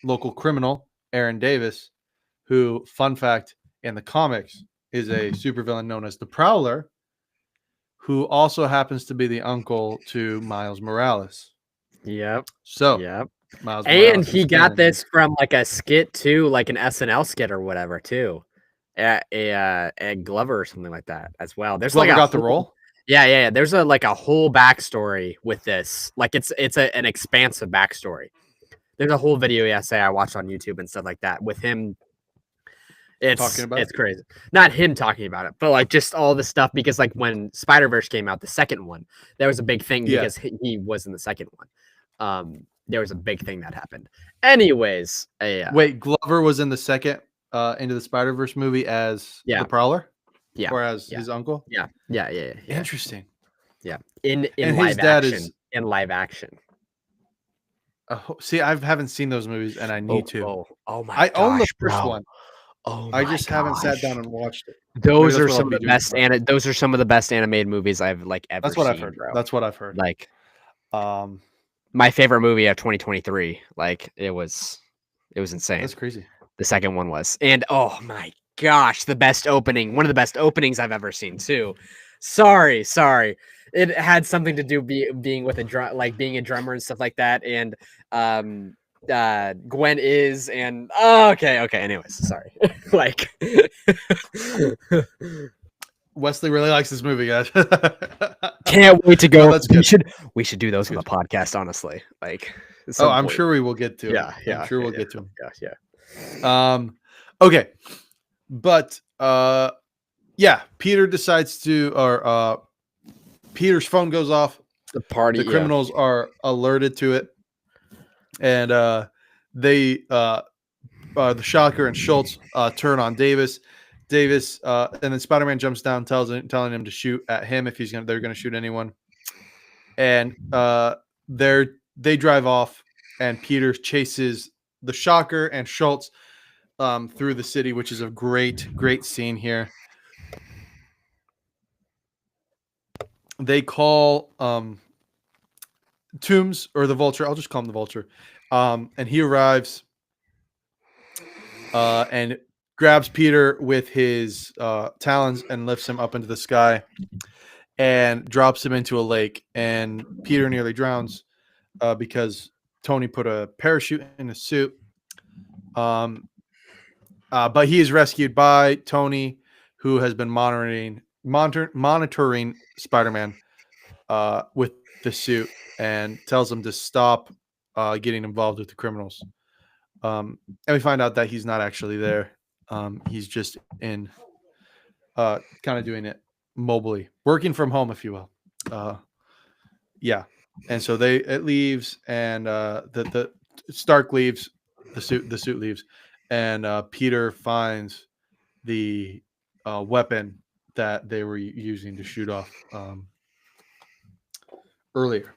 local criminal Aaron Davis, who, fun fact, in the comics is a supervillain known as the Prowler, who also happens to be the uncle to Miles Morales. Yep. So Yep. Miles And Morales he is got canon here. this from like a skit too, like an SNL skit or whatever too. A Glover or something like that as well. There's Glover like a got the whole, role. yeah. There's a whole backstory with this. Like it's an expansive backstory. There's a whole video essay I watched on YouTube and stuff like that with him. Talking about It's crazy. Not him talking about it, but like just all the stuff because like when Spider-Verse came out, the second one, there was a big thing because he was in the second one. There was a big thing that happened. Anyways, wait, Glover was in the second Into the Spider-Verse movie as Yeah. the Prowler, yeah, or as his uncle. yeah. Interesting. Yeah. In And live his dad action. is. In live action. See, I haven't seen those movies, and I need to. Oh my I own the gosh, first bro. one. Oh I my just haven't sat gosh. down and watched it. Those Maybe are that's what some I'll of be the doing best tomorrow. those are some of the best animated movies I've like ever That's what seen, I've heard. bro. That's what I've heard. Like Um, my favorite movie of 2023. Like it was insane. that's crazy. The second one was. And oh my gosh, the best opening. One of the best openings I've ever seen too. Sorry. It had something to do being with being a drummer and stuff like that. And Gwen is and okay. Anyways, sorry. Like Wesley really likes this movie, guys. can't wait to go. No, that's good. We should do those on the podcast, honestly. Like Oh, I'm sure we will get to. Yeah, I'm sure we'll get to him. Yeah. Okay, but yeah, Peter decides to, or Peter's phone goes off. The party. The criminals are alerted to it, and they, the Shocker and Schultz turn on Davis. And then Spider-Man jumps down, telling him to shoot at him if they're gonna shoot anyone. And they drive off, and Peter chases the Shocker and Schultz through the city, which is a great scene here. They call Toomes, or the Vulture. I'll just call him the Vulture. And he arrives and grabs Peter with his talons and lifts him up into the sky and drops him into a lake. And Peter nearly drowns because Tony put a parachute in his suit. But he is rescued by Tony, who has been monitoring Spider-Man with the suit, and tells him to stop getting involved with the criminals. And we find out that he's not actually there. He's just in kind of doing it mobily, working from home, if you will. Yeah. And so it leaves, and the Stark leaves, the suit leaves, and Peter finds the weapon that they were using to shoot off earlier.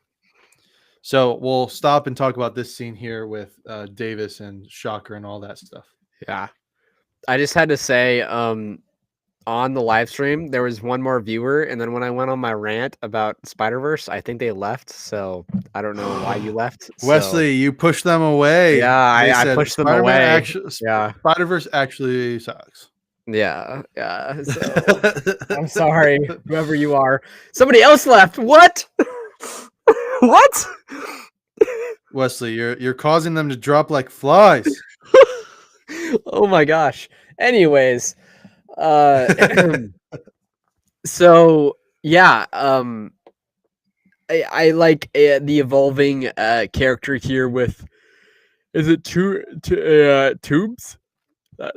So we'll stop and talk about this scene here with Davis and Shocker and all that stuff. Yeah. I just had to say, on the live stream, there was one more viewer, and then when I went on my rant about Spider-Verse, I think they left. So I don't know why you left. Wesley, you pushed them away. Yeah, I pushed them away. Spider-Verse actually sucks. Yeah. So I'm sorry, whoever you are. Somebody else left. What? What? Wesley, you're causing them to drop like flies. Oh my gosh. Anyways, so yeah, I like the evolving character here with, is it Toomes?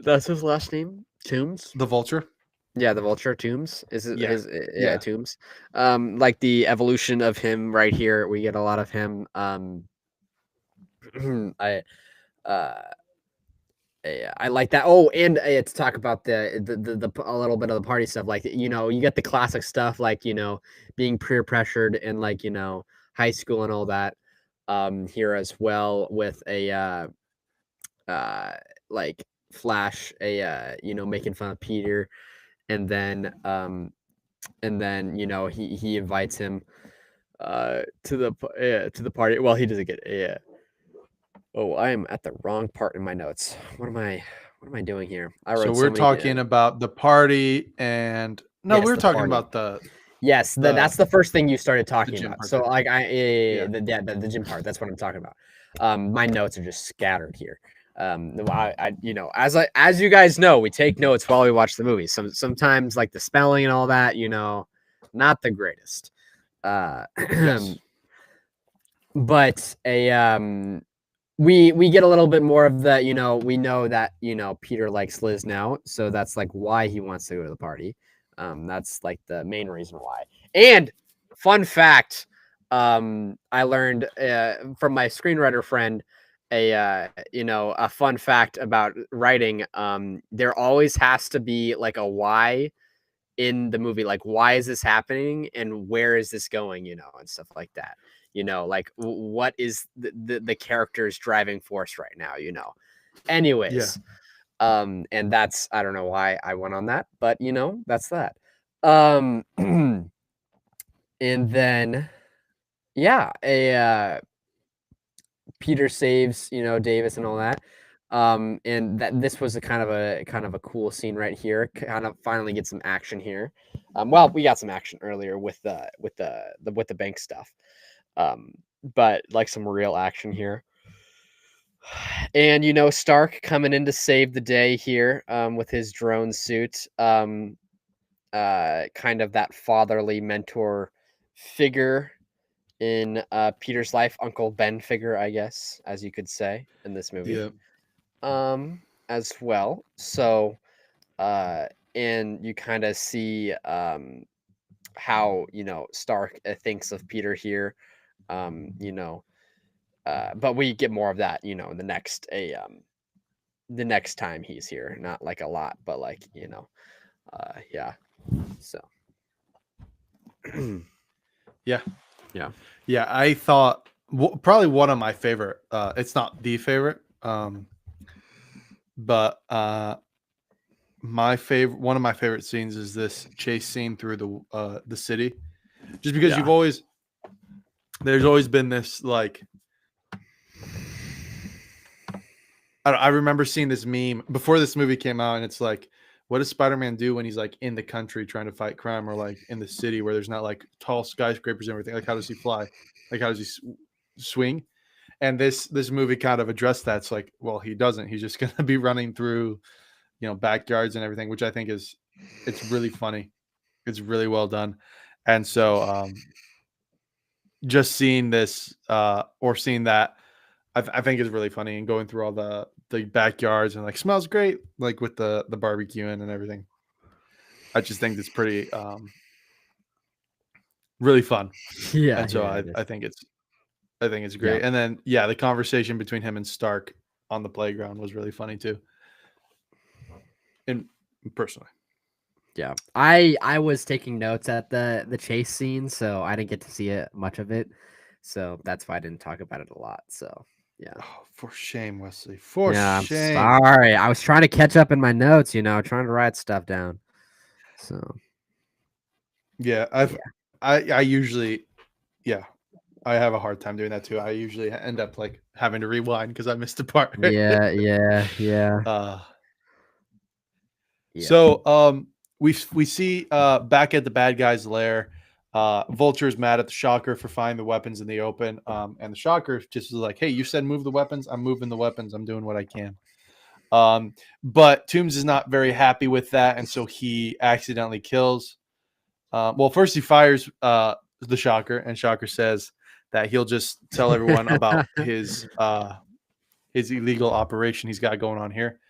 That's his last name, Toomes. The Vulture. Yeah, the Vulture Toomes is it? Yeah. Toomes. Like the evolution of him right here, we get a lot of him. I like that. Oh, and to talk about the a little bit of the party stuff, like you get the classic stuff, like being peer pressured in like high school and all that. Here as well with a like Flash, making fun of Peter, and then he invites him to the party. Well, he doesn't get Oh, I am at the wrong part in my notes. What am I doing here? I So wrote we're so many. talking about the party, and no, Yes, we were the talking party. about Yes, the that's the first thing you started the talking gym about. part So there. like Yeah. the gym part. That's what I'm talking about. My notes are just scattered here. As you guys know, we take notes while we watch the movie. Sometimes like the spelling and all that, not the greatest. Yes. But we get a little bit more of the, we know that Peter likes Liz now, so that's like why he wants to go to the party. That's like the main reason why. And fun fact, I learned from my screenwriter friend a fun fact about writing. There always has to be like a why in the movie, like why is this happening and where is this going, and stuff like that. Like what is the character's driving force right now. Yeah. Anyways, and that's, I don't know why I went on that, but that's that. And then yeah, a Peter saves Davis and all that. And that this was a kind of a cool scene right here. Kind of finally get some action here. Well, we got some action earlier with the bank stuff. But like some real action here. And Stark coming in to save the day here with his drone suit. Kind of that fatherly mentor figure in Peter's life, Uncle Ben figure, I guess, as you could say in this movie. Yeah. As well. So and you kind of see how Stark thinks of Peter here. But we get more of that, in the next time he's here. Not like a lot, but like, yeah. So Yeah. yeah. Yeah. I thought probably one of my favorite. It's not the favorite. But one of my favorite scenes is this chase scene through the city, just because Yeah. there's always been this like. I remember seeing this meme before this movie came out, and it's like, what does Spider-Man do when he's like in the country trying to fight crime, or like in the city where there's not like tall skyscrapers and everything? Like, how does he fly? Like, how does he swing? And this movie kind of addressed that. It's like, well, he doesn't. He's just gonna be running through, backyards and everything, which I think it's really funny. It's really well done. And so just seeing this or seeing that, I think is really funny, and going through all the backyards and like smells great, like with the barbecuing and everything. I just think it's pretty really fun. Yeah, And so yeah, it is. I think it's Yeah. great. And then yeah, the conversation between him and Stark on the playground was really funny too. And personally. Yeah. I was taking notes at the chase scene, so I didn't get to see it much of it. So that's why I didn't talk about it a lot. So yeah. Oh, for shame, Wesley. For Yeah, I'm shame. sorry. I was trying to catch up in my notes, trying to write stuff down. So Yeah, yeah. I usually yeah, I have a hard time doing that too. I usually end up like having to rewind because I missed a part. Yeah, yeah, yeah. uh Yeah. so we see back at the bad guy's lair, Vulture's mad at the Shocker for finding the weapons in the open. And the Shocker just is like, hey, you said move the weapons, I'm moving the weapons, I'm doing what I can. But Toomes is not very happy with that, and so he accidentally kills. Well, first he fires the Shocker, and Shocker says that he'll just tell everyone about his illegal operation he's got going on here.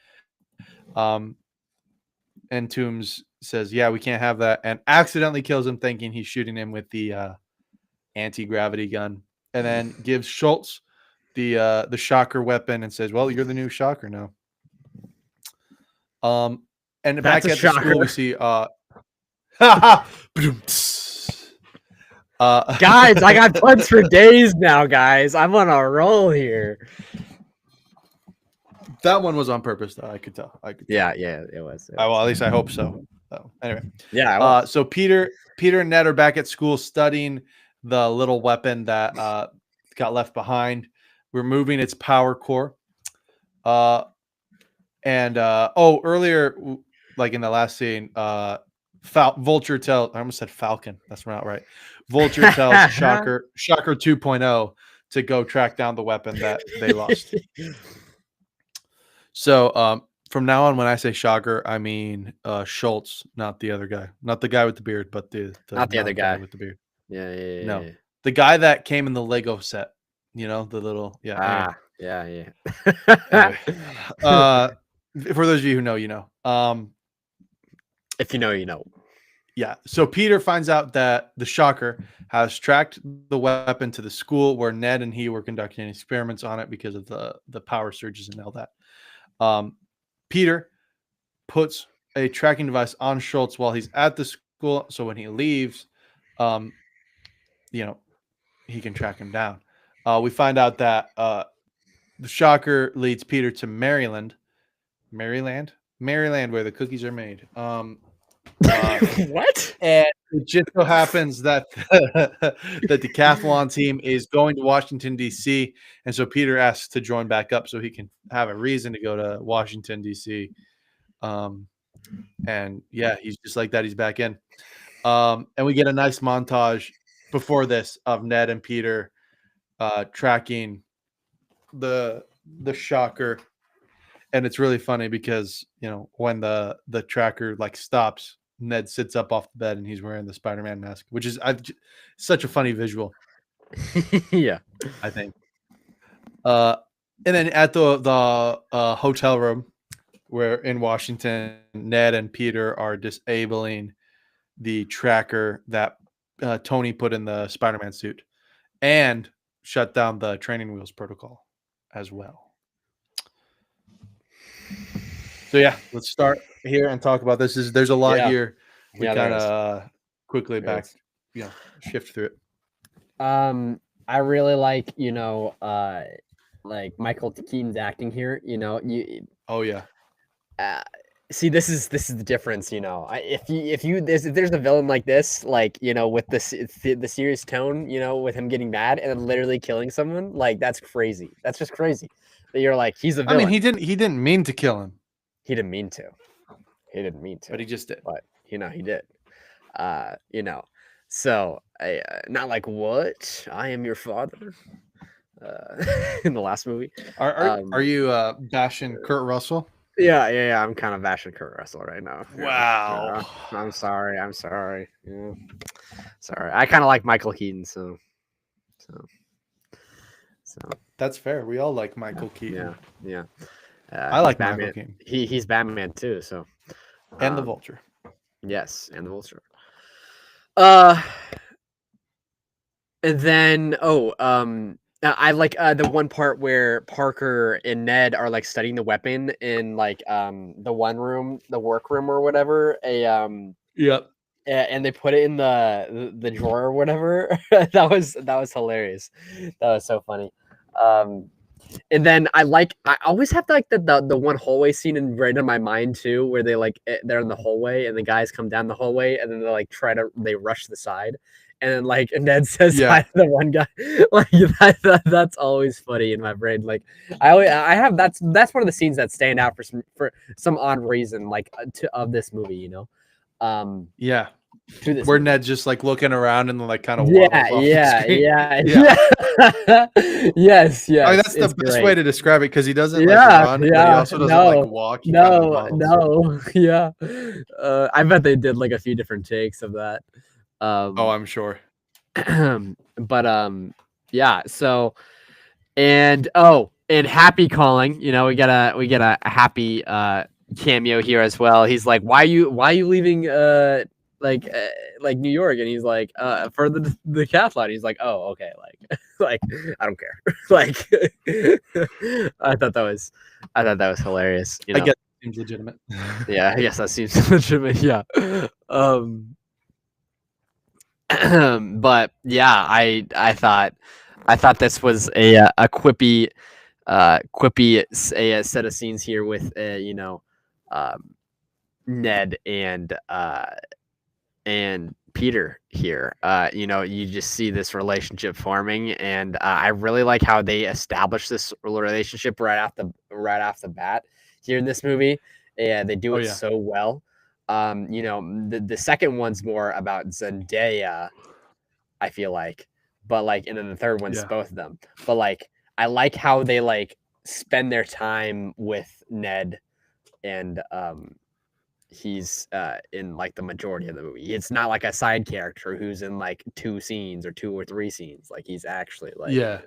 And Toomes says, "Yeah, we can't have that," and accidentally kills him, thinking he's shooting him with the anti-gravity gun, and then gives Schultz the Shocker weapon and says, "Well, you're the new Shocker now." And That's back a at the school, we shocker. see Guys, I got puns for days now, guys. I'm on a roll here. that one was on purpose, though. I could tell. Yeah, it was. Well, at least I hope so. So anyway, Yeah, it was. so Peter and Ned are back at school studying the little weapon that got left behind, removing its power core. Earlier, like in the last scene, Vulture tells, I almost said Falcon. That's not right. Vulture tells Shocker 2.0 to go track down the weapon that they lost. So from now on, when I say Shocker, I mean Schultz, not the other guy, not the guy with the beard, but the Not the other guy with the beard. yeah No, the guy that came in the Lego set. You know, the little Anyway. yeah Anyway, for those of you who know, you know. If you know, you know. Yeah. So Peter finds out that the Shocker has tracked the weapon to the school where Ned and he were conducting experiments on it because of the power surges and all that. Peter puts a tracking device on Schultz while he's at the school, so when he leaves, he can track him down. We find out that the Shocker leads Peter to Maryland, where the cookies are made. What? And it just so happens that the decathlon team is going to Washington, D.C. And so Peter asks to join back up so he can have a reason to go to Washington, D.C. And yeah, he's just like that. He's back in. And we get a nice montage before this of Ned and Peter tracking the Shocker. And it's really funny because, when the tracker like stops, Ned sits up off the bed and he's wearing the Spider-Man mask, which is such a funny visual. Yeah, I think. And then at the hotel room, where in Washington, Ned and Peter are disabling the tracker that Tony put in the Spider-Man suit, and shut down the training wheels protocol as well. So yeah, let's start here and talk about this. There's a lot here. We kind of quickly shift through it. I really like like Michael Keaton's acting here. Oh yeah. See, this is the difference. If there's a villain like this, like with the serious tone, with him getting mad and then literally killing someone, like that's crazy. That's just crazy. That you're like, he's a villain. I mean, he didn't mean to kill him. He didn't mean to. But he just did. But he did. So not like, what? I am your father. In the last movie. Are you bashing Kurt Russell? Yeah. I'm kind of bashing Kurt Russell right now. Wow. I'm sorry. Yeah. Sorry. I kind of like Michael Keaton, so. That's fair. We all like Michael Keaton. Yeah. I like Batman. Michael Keaton. He's Batman too, so. And the Vulture. Yes, and the Vulture. And then I like the one part where Parker and Ned are like studying the weapon in like the one room, the workroom or whatever. Yep. And they put it in the drawer or whatever. that was hilarious. That was so funny. And then I always have like the one hallway scene right in my mind too, where they like they're in the hallway and the guys come down the hallway and then they like they rush the side, and then like Ned says hi to the one guy. Like that's always funny in my brain. Like I have that's one of the scenes that stand out for some odd reason, like of this movie, Yeah. Where Ned's just like looking around and then like kind of yeah. Yes. I mean, that's the best way to describe it, because he doesn't run, but he also doesn't walk. No. Yeah. I bet they did like a few different takes of that. I'm sure. But yeah. So and Happy calling. We get a Happy cameo here as well. He's like, why are you leaving like New York? And he's like, for the decathlon. He's like, oh, okay, like I don't care. Like I thought that was hilarious. I guess that seems legitimate. Yeah, I guess that seems legitimate. Yeah. But yeah, I thought this was a quippy set of scenes here with Ned and Peter here. You just see this relationship forming, and I really like how they establish this relationship right off the bat here in this movie. Yeah, they do Oh it yeah. so well. The second one's more about Zendaya, I feel like, but like, and then the third one's Yeah. both of them. But like, I like how they like spend their time with Ned, and he's in like the majority of the movie. It's not like a side character who's in like 2 or 3 scenes. Like he's actually like Yeah.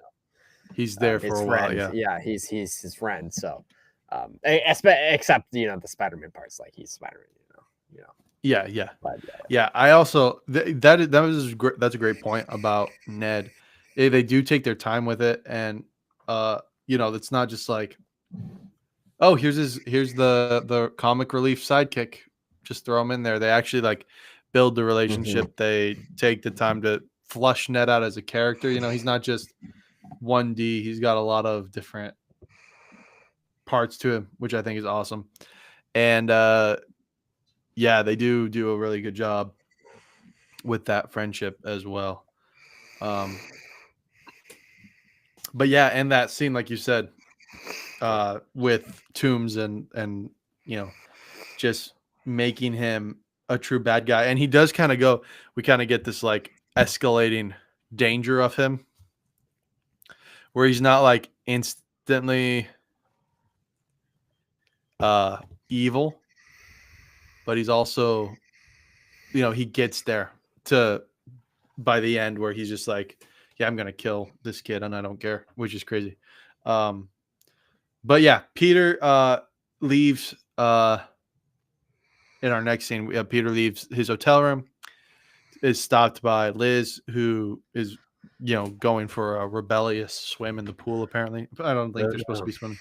He's there for his a while. friend. Yeah. Yeah, he's his friend. So, except the Spider-Man parts, like he's Spider-Man. Yeah. Yeah. But Yeah. I also that's a great point about Ned. They do take their time with it, and it's not just like, oh, here's the comic relief sidekick, just throw him in there. They actually like build the relationship. They take the time to flush Ned out as a character. He's not just 1D. He's got a lot of different parts to him, which I think is awesome. And yeah, they do a really good job with that friendship as well. But yeah, and that scene, like you said, with Toomes and just making him a true bad guy, and he does kind of go. We kind of get this like escalating danger of him, where he's not like instantly evil, but he's also, he gets there to by the end where he's just like, yeah, I'm gonna kill this kid and I don't care, which is crazy. But yeah, Peter leaves in our next scene. Peter leaves his hotel room, is stopped by Liz, who is going for a rebellious swim in the pool. Apparently, I don't think they're supposed to be swimming.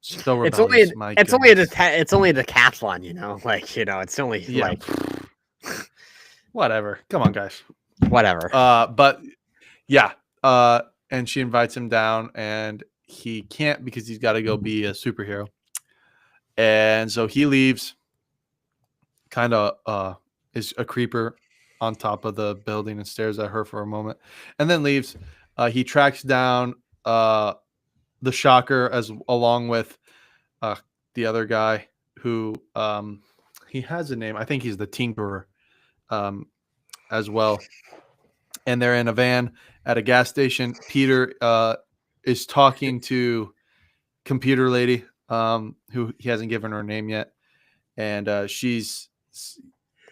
So rebellious. It's only a decathlon, like it's only like whatever. Come on, guys. Whatever. But yeah, and she invites him down, and he can't because he's got to go be a superhero, and so he leaves. Kind of is a creeper on top of the building and stares at her for a moment, and then leaves. He tracks down the Shocker along with the other guy who he has a name. I think he's the Tinkerer as well. And they're in a van at a gas station. Peter is talking to computer lady who he hasn't given her name yet. And she's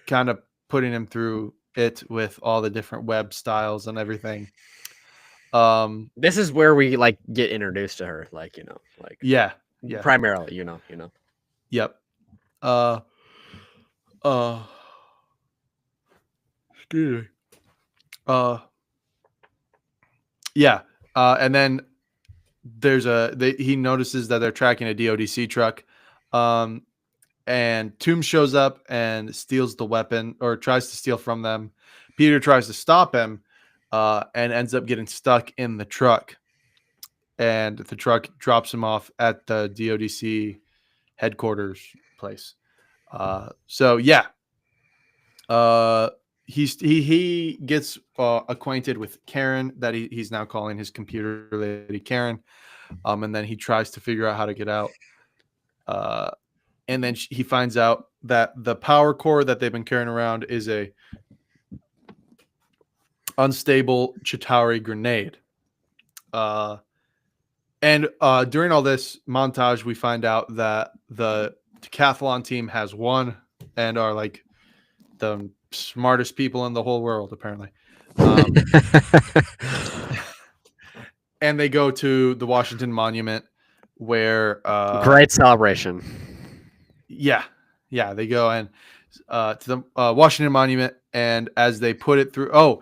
kind of putting him through it with all the different web styles and everything. This is where we like get introduced to her, like yeah, primarily, Yep. Excuse me. Yeah. And then he notices that they're tracking a DODC truck. And Toomes shows up and steals the weapon, or tries to steal from them. Peter tries to stop him, and ends up getting stuck in the truck. And the truck drops him off at the DODC headquarters place. So yeah, he gets acquainted with Karen, that he's now calling his computer lady Karen, and then he tries to figure out how to get out. And then he finds out that the power core that they've been carrying around is a unstable Chitauri grenade. And during all this montage, we find out that the decathlon team has won and are like the smartest people in the whole world, apparently. And they go to the Washington Monument, where great celebration. Yeah, they go and to the Washington Monument, and as they put it through,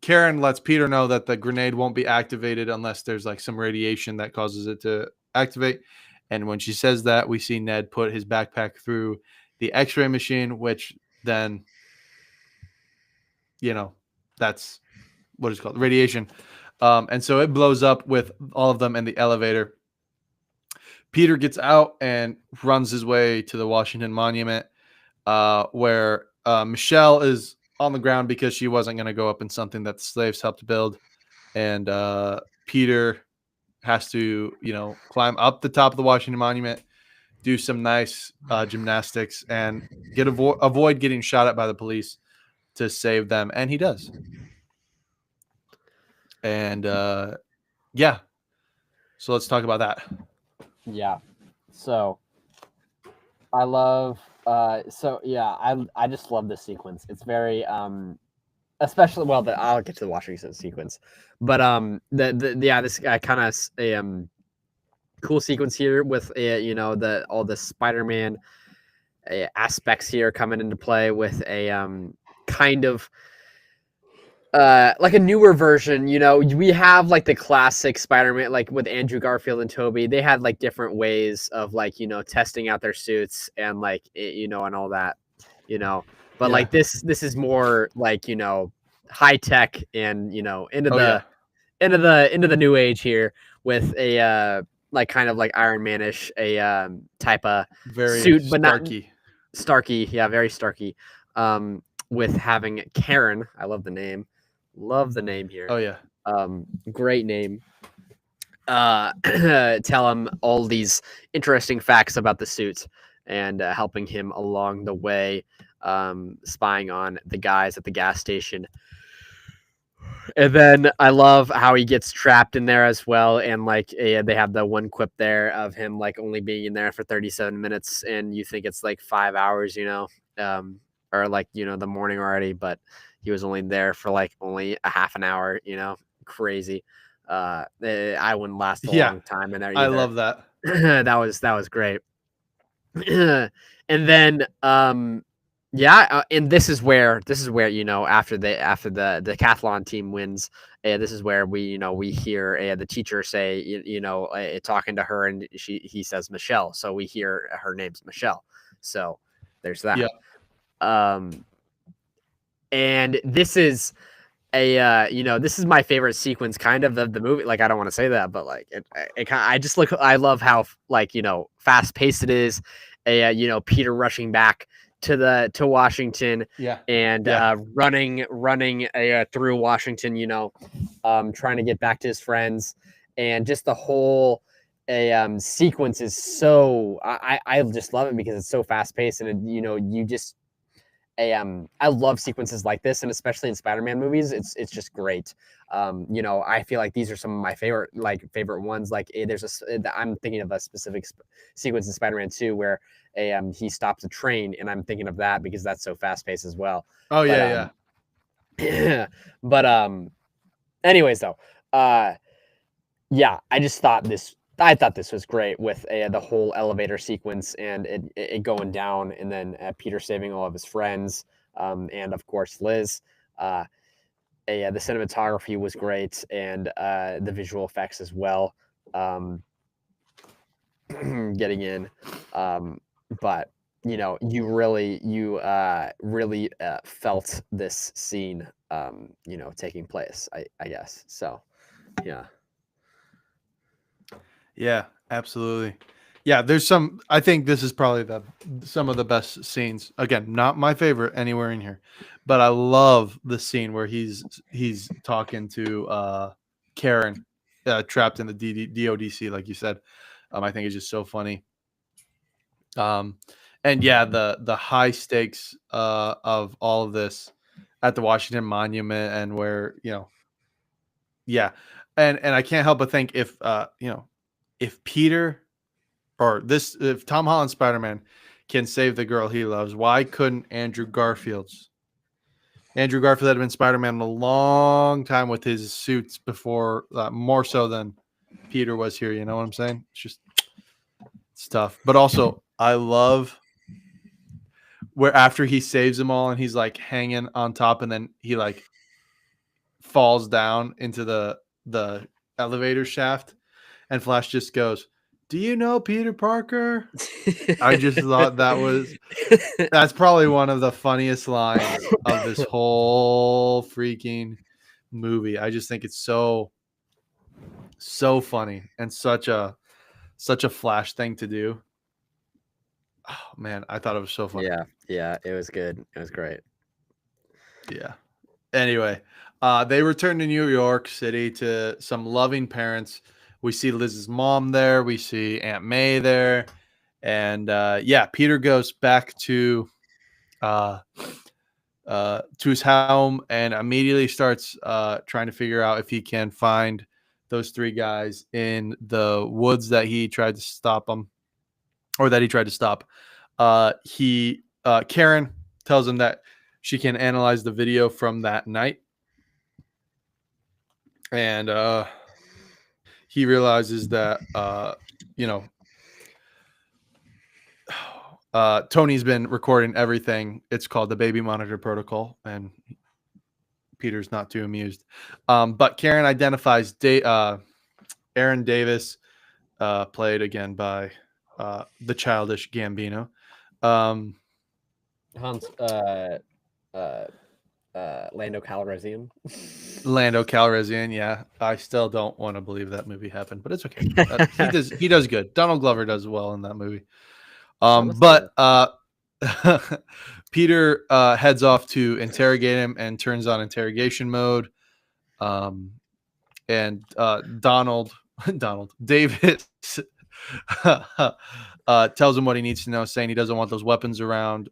Karen lets Peter know that the grenade won't be activated unless there's like some radiation that causes it to activate. And when she says that, we see Ned put his backpack through the X-ray machine, which then, that's what it's called, radiation. And so it blows up with all of them in the elevator. Peter gets out and runs his way to the Washington Monument, where Michelle is on the ground because she wasn't going to go up in something that the slaves helped build. And Peter has to, climb up the top of the Washington Monument, do some nice gymnastics, and avoid getting shot at by the police to save them. And he does. And yeah. So let's talk about that. Yeah. So I love I just love this sequence. It's very especially I'll get to the Washington sequence. But this kind of cool sequence here with all the Spider-Man aspects here coming into play with a kind of like a newer version. We have like the classic Spider-Man, like with Andrew Garfield and Toby. They had like different ways of like testing out their suits and like and all that. But like this is more like high tech and into the new age here with a like kind of like Iron Man-ish type of very suit, but Starky. not Starky. Yeah, very Starky. With having Karen, I love the name. Love the name here. Oh yeah. Great name. Tell him all these interesting facts about the suit and helping him along the way, spying on the guys at the gas station. And then I love how he gets trapped in there as well. And like they have the one quip there of him like only being in there for 37 minutes, and you think it's like 5 hours, or like the morning already, but he was only there for like only a half an hour. Crazy. I wouldn't last a long time in there either. I love that. that was great. And then and this is where after the decathlon team wins, this is where we hear the teacher say talking to her, and he says Michelle, so we hear her name's Michelle, so there's that. And this is this is my favorite sequence kind of the movie. Like, I don't want to say that, but like I love how like fast paced it is. Peter rushing back to Washington, and running through Washington, trying to get back to his friends, and just the whole sequence is so I just love it because it's so fast paced, and you just I love sequences like this, and especially in Spider-Man movies, it's just great. I feel like these are some of my favorite ones. Like I'm thinking of a specific sequence in Spider-Man 2 where he stops a train, and I'm thinking of that because that's so fast paced as well. Oh, yeah. But anyways though, I thought this was great with the whole elevator sequence and it going down, and then Peter saving all of his friends, and of course Liz. The cinematography was great, and the visual effects as well. Getting in, but you really felt this scene, taking place. I guess so. Yeah. Yeah, absolutely. Yeah, I think this is probably some of the best scenes. Again, not my favorite anywhere in here, but I love the scene where he's talking to Karen, trapped in the DODC, like you said. I think it's just so funny. And yeah, the high stakes of all of this at the Washington Monument, and where and I can't help but think if Peter if Tom Holland's Spider-Man can save the girl he loves, why couldn't Andrew Garfield had been Spider-Man a long time with his suits before, more so than Peter was here. You know what I'm saying? It's tough. But also, I love where after he saves them all and he's like hanging on top, and then he like falls down into the elevator shaft, and Flash just goes, "Do you know Peter Parker?" I just thought that's probably one of the funniest lines of this whole freaking movie. I just think it's so funny and such a Flash thing to do. Oh man, I thought it was so funny. Yeah, it was good. It was great. Yeah. Anyway, they return to New York City to some loving parents. We see Liz's mom there. We see Aunt May there, and yeah, Peter goes back uh, to his home and immediately starts trying to figure out if he can find those three guys in the woods that he tried to stop them, or that he tried to stop. Karen tells him that she can analyze the video from that night, and he realizes that you know Tony's been recording everything. It's called the baby monitor protocol, and Peter's not too amused. But Karen identifies Aaron Davis, played again by the childish Gambino. Hans, Lando Calrissian. Lando Calrissian, yeah. I still don't want to believe that movie happened, but it's okay. He does good. Donald Glover does well in that movie. But Peter heads off to interrogate him and turns on interrogation mode. And Davis tells him what he needs to know, saying he doesn't want those weapons around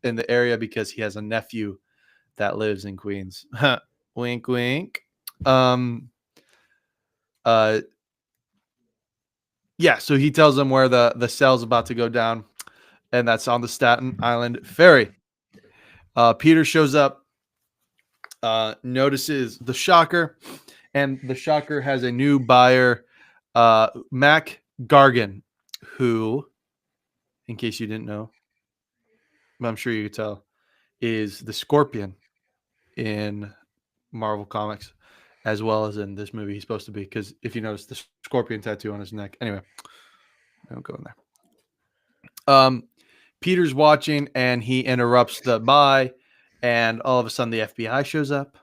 in the area because he has a nephew that lives in Queens. Wink, wink. Yeah, so he tells them where the cell's about to go down, and that's on the Staten Island Ferry. Peter shows up, notices the Shocker, and the Shocker has a new buyer, Mac Gargan, who, in case you didn't know, but I'm sure you could tell, is the Scorpion in Marvel Comics, as well as in this movie he's supposed to be, because if you notice the Scorpion tattoo on his neck. Anyway, I don't go in there. Peter's watching, and he interrupts the buy, and all of a sudden the FBI shows up,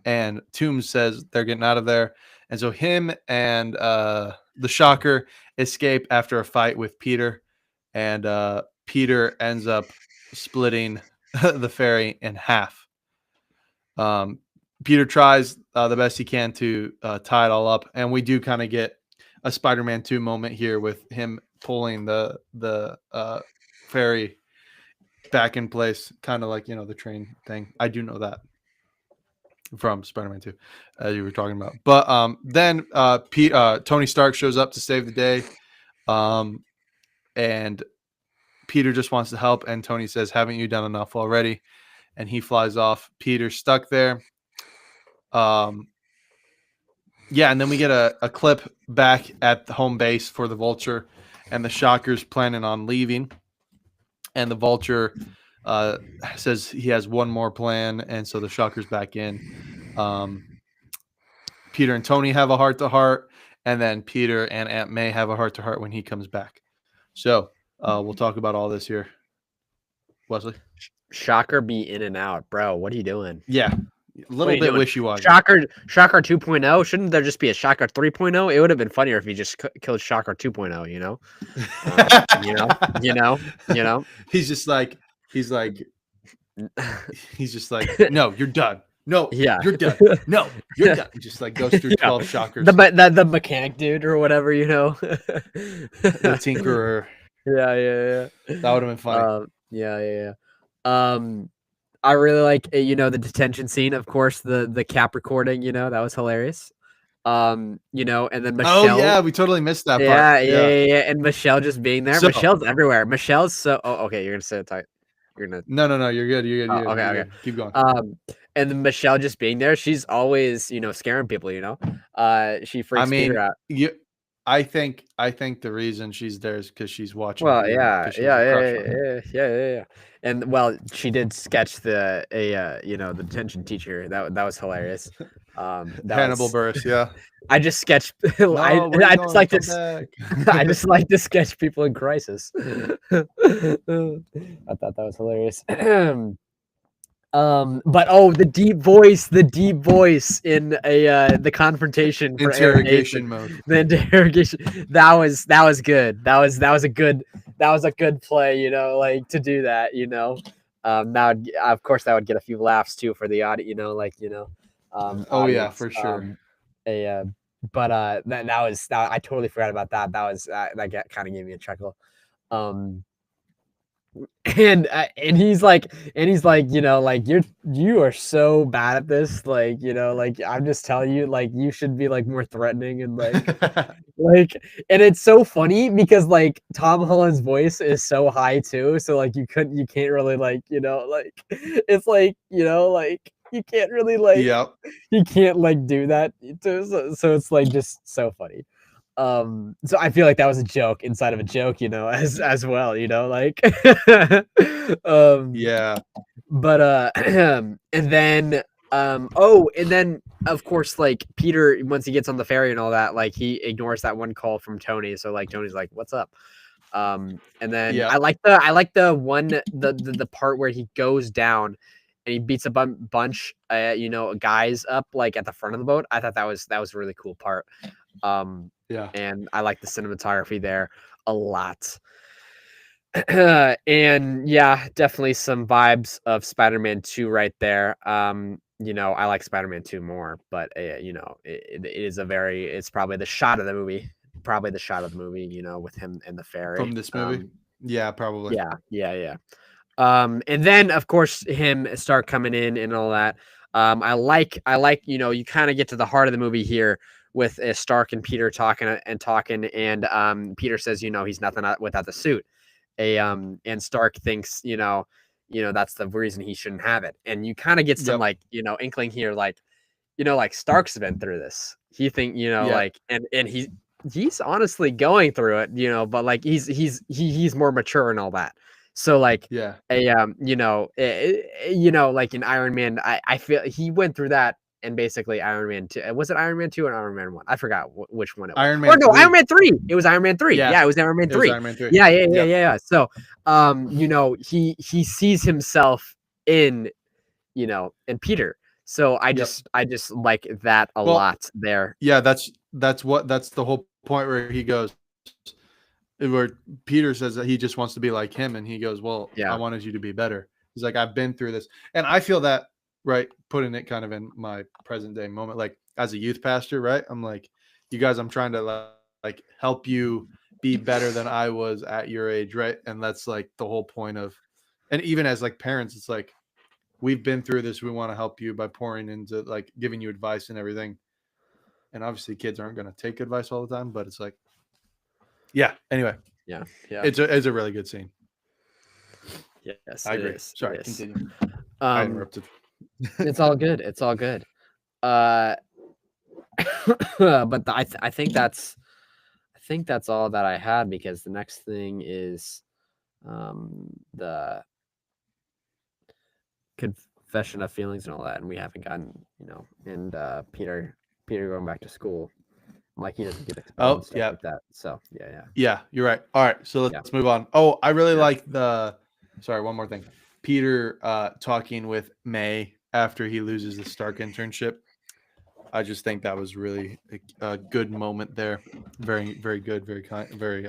and Toomes says they're getting out of there. And so him and the Shocker escape after a fight with Peter, and Peter ends up splitting the ferry in half. Peter tries the best he can to tie it all up, and we do kind of get a Spider-Man 2 moment here with him pulling the ferry back in place, kind of like, the train thing. I do know that from Spider-Man 2, as you were talking about. But then Tony Stark shows up to save the day, and Peter just wants to help, and Tony says, "Haven't you done enough already?" And he flies off. Peter's stuck there. Yeah, and then we get a clip back at the home base for the Vulture, and the Shocker's planning on leaving, and the Vulture says he has one more plan, and so the Shocker's back in. Peter and Tony have a heart-to-heart, and then Peter and Aunt May have a heart-to-heart when he comes back. So we'll talk about all this here. Wesley? Shocker be in and out, bro. What are you doing? Yeah. A little bit wishy-washy. Shocker 2.0. Shouldn't there just be a Shocker 3.0? It would have been funnier if he just killed Shocker 2.0. You know. He's just like, no, you're done. No, yeah, you're done. No, you're done. He just like goes through 12 Shockers. The mechanic dude or whatever, the tinkerer. Yeah. That would have been funny. Yeah. I really like, the detention scene, of course, the cap recording, that was hilarious. And then Michelle. Oh yeah, we totally missed that part. Yeah. And Michelle just being there. Michelle's everywhere. Michelle's so. Oh, okay. You're gonna say it tight. You're gonna. No. You're good. You're good. Okay. You're good. Keep going. And then Michelle just being there. She's always, scaring people. She freaks Peter out. I think the reason she's there is because she's watching. Well, yeah. And she did sketch the detention teacher. That was hilarious. Hannibal Buress, yeah. I just sketched. I just like to. I just like to sketch people in crisis. I thought that was hilarious. But the deep voice in the confrontation for interrogation mode. The interrogation that was good. That was that was a good play, like to do that, that would, of course, that would get a few laughs too for the audience, Oh yeah, audience. for sure. A but that I totally forgot about that. That was that kind of gave me a chuckle. Um, and he's like, like you are so bad at this, like, like I'm just telling you, like you should be like more threatening and like, and it's so funny because like Tom Holland's voice is so high too, so like you can't really like, like it's like, like you can't really like Yep. you can't like do that too, so it's like just so funny. So I feel like that was a joke inside of a joke, as well, like um Yeah. but and then oh, and then of course, like Peter, once he gets on the ferry and all that, like he ignores that one call from Tony, so like Tony's like, what's up? And then Yeah. I like the one the part where he goes down and he beats a bunch guys up like at the front of the boat. I thought that was a really cool part. Yeah. And I like the cinematography there a lot. And yeah, definitely some vibes of Spider-Man 2 right there. I like Spider-Man 2 more, but it is it's probably the shot of the movie. Probably the shot of the movie, with him and the ferry. From this movie. Yeah, probably. Yeah. And then of course him start coming in and all that. I like, you kind of get to the heart of the movie here with Stark and Peter talking, and Peter says, he's nothing without the suit. And Stark thinks, that's the reason he shouldn't have it. And you kind of get some like, inkling here, like, like Stark's been through this. He think, like, and he's honestly going through it, but like he's more mature and all that. So like Yeah. like in Iron Man, I feel he went through that. And basically Iron Man 2, was it Iron Man 2 or Iron Man 1? I forgot which one it was. Iron Man 3. Iron Man 3. It was Iron Man 3. Yeah, it was Iron Man 3. It was Iron Man 3. Yeah. So, he sees himself in Peter. So I just like that a lot there. Yeah, that's the whole point where he goes, where Peter says that he just wants to be like him, and he goes, well, I wanted you to be better. He's like, I've been through this. And I feel that, right, putting it kind of in my present day moment, like as a youth pastor, right? I'm like, you guys, I'm trying to like help you be better than I was at your age, right? And that's like the whole point of, and even as like parents, it's like, we've been through this. We want to help you by pouring into like giving you advice and everything. And obviously kids aren't going to take advice all the time, but it's like, yeah. Anyway. Yeah. It's a really good scene. Yes, I agree. Sorry, continue. I interrupted. It's all good. It's all good. But I think that's all that I had, because the next thing is the confession of feelings and all that, and we haven't gotten, and Peter going back to school, like he doesn't get expelled and stuff like that. So yeah, you're right. All right, so let's move on. Oh, I really like one more thing. Peter talking with May after he loses the Stark internship. I just think that was really a good moment there. Very, very good. Very kind. Very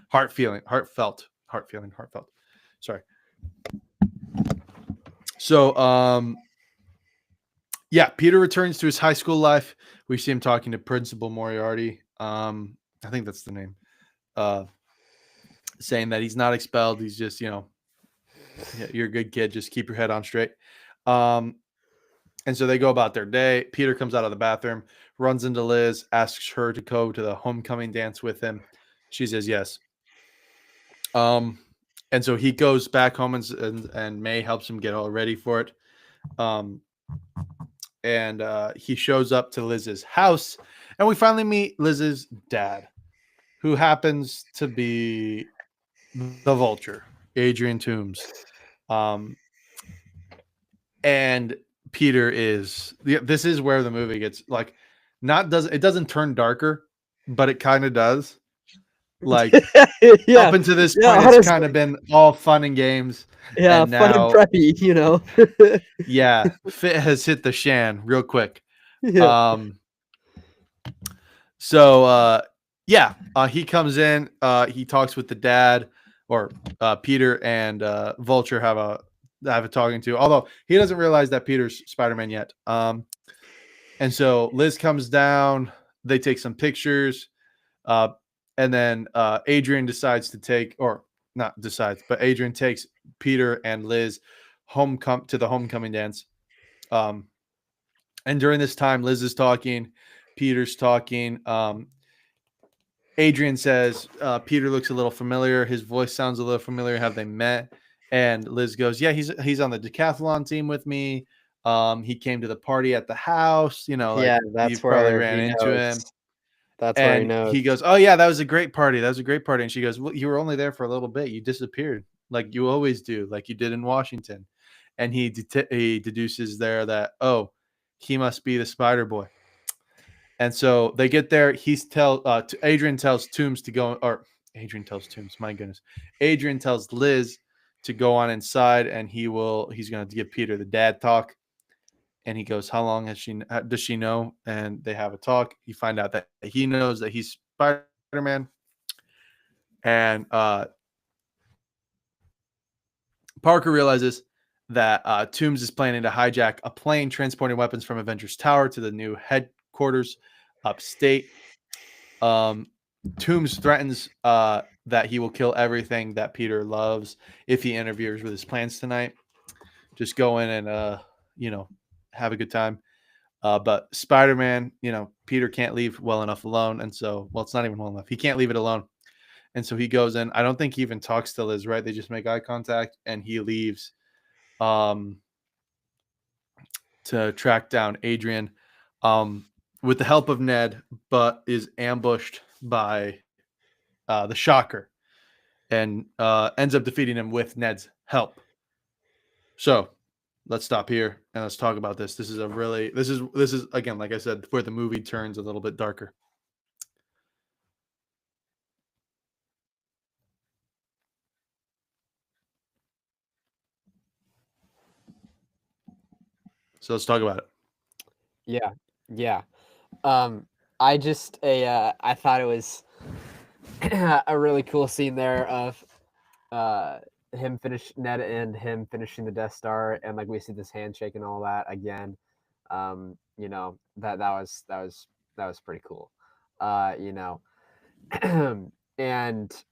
heartfelt. Sorry. So, Peter returns to his high school life. We see him talking to Principal Moriarty. I think that's the name. Saying that he's not expelled. He's just, you're a good kid. Just keep your head on straight. And so they go about their day. Peter comes out of the bathroom, runs into Liz, asks her to go to the homecoming dance with him. She says yes. And so he goes back home, and May helps him get all ready for it. And he shows up to Liz's house, and we finally meet Liz's dad, who happens to be the Vulture, Adrian Toomes. And Peter this is where the movie gets like, it doesn't turn darker, but it kind of does. Like up until this point, honestly, it's kind of been all fun and games. Yeah, and now, fun and preppy, yeah, fit has hit the shan real quick. Yeah. So he comes in, he talks with the dad or Peter and Vulture have a talking to. Although he doesn't realize that Peter's Spider-Man yet. And so Liz comes down. They take some pictures, and then Adrian decides to take, or not decides, but Adrian takes Peter and Liz to the homecoming dance. And during this time, Liz is talking, Peter's talking. Adrian says, Peter looks a little familiar. His voice sounds a little familiar. Have they met? And Liz goes, yeah, he's on the decathlon team with me. He came to the party at the house. Yeah, You've that's probably where ran he into him. knows. That's where he And knows. he goes, oh yeah, that was a great party. That was a great party. And she goes, well, you were only there for a little bit. You disappeared like you always do, like you did in Washington. And he deduces there that, oh, he must be the Spider Boy. And so they get there. Adrian tells Toomes to go, or Adrian tells Toomes, my goodness. Adrian tells Liz to go on inside, and he's going to give Peter the dad talk. And he goes, how long does she know? And they have a talk. You find out that he knows that he's Spider-Man. And Parker realizes that Toomes is planning to hijack a plane transporting weapons from Avengers Tower to the new headquarters upstate. Toomes threatens that he will kill everything that Peter loves if he interferes with his plans tonight. Just go in and have a good time. But Spider-Man, Peter can't leave well enough alone, and so it's not even well enough. He can't leave it alone, and so he goes in. I don't think he even talks to Liz, right? They just make eye contact, and he leaves to track down Adrian with the help of Ned, but is ambushed by the Shocker and ends up defeating him with Ned's help. So let's stop here and let's talk about this. This is again, like I said, where the movie turns a little bit darker. So let's talk about it. Yeah. I thought it was a really cool scene there of Ned and him finishing the Death Star, and like we see this handshake and all that again. That was pretty cool. And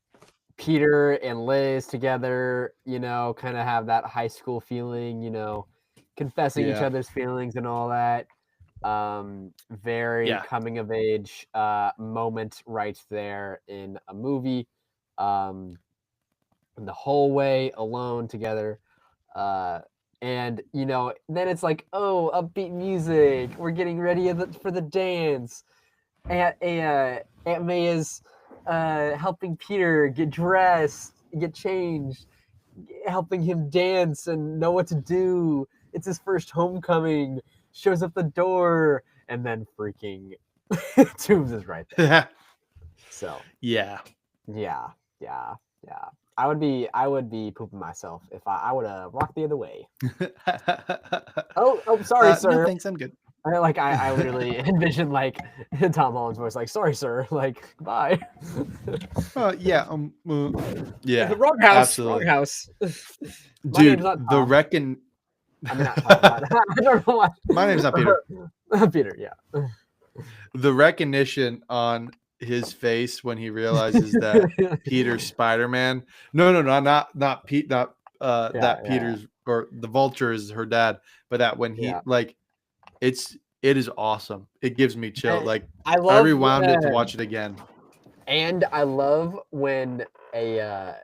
Peter and Liz together, kind of have that high school feeling, confessing each other's feelings and all that. Very coming of age moment right there in a movie. In the hallway alone together. And then it's like, oh, upbeat music. We're getting ready for the dance. Aunt May is helping Peter get dressed, get changed, helping him dance and know what to do. It's his first homecoming. Shows up the door, and then freaking Toomes is right there. So yeah. I would be pooping myself if I would have walked the other way. oh, sorry, sir. No, thanks, I'm good. I literally envisioned like Tom Holland's voice, like, sorry, sir, like, bye. Yeah. Wrong house. Absolutely. Wrong house. Dude, the Reckon. I mean, not Tom. I don't know why. My name's not Peter. Peter, yeah. The recognition on his face when he realizes that Peter's Spider-Man. No, not Pete, that Peter's or the Vulture is her dad, but that when he it is awesome. It gives me chill. Like I rewound it to watch it again. And I love when the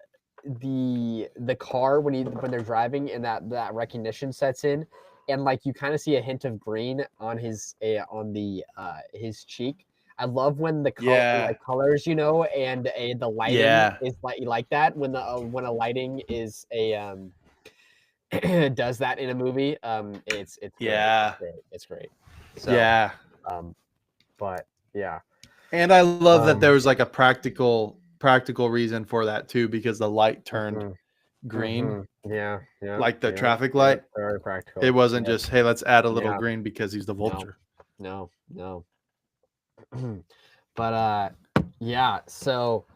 car when they're driving and that recognition sets in, and like you kind of see a hint of green on his his cheek. I love when the colors, and the lighting is like that when a lighting is does that in a movie. It's great. So, but yeah. And I love that there was like a practical reason for that too, because the light turned green. Yeah. Like the traffic light. Very practical. It wasn't just, hey, let's add a little green because he's the Vulture. No. But yeah, so,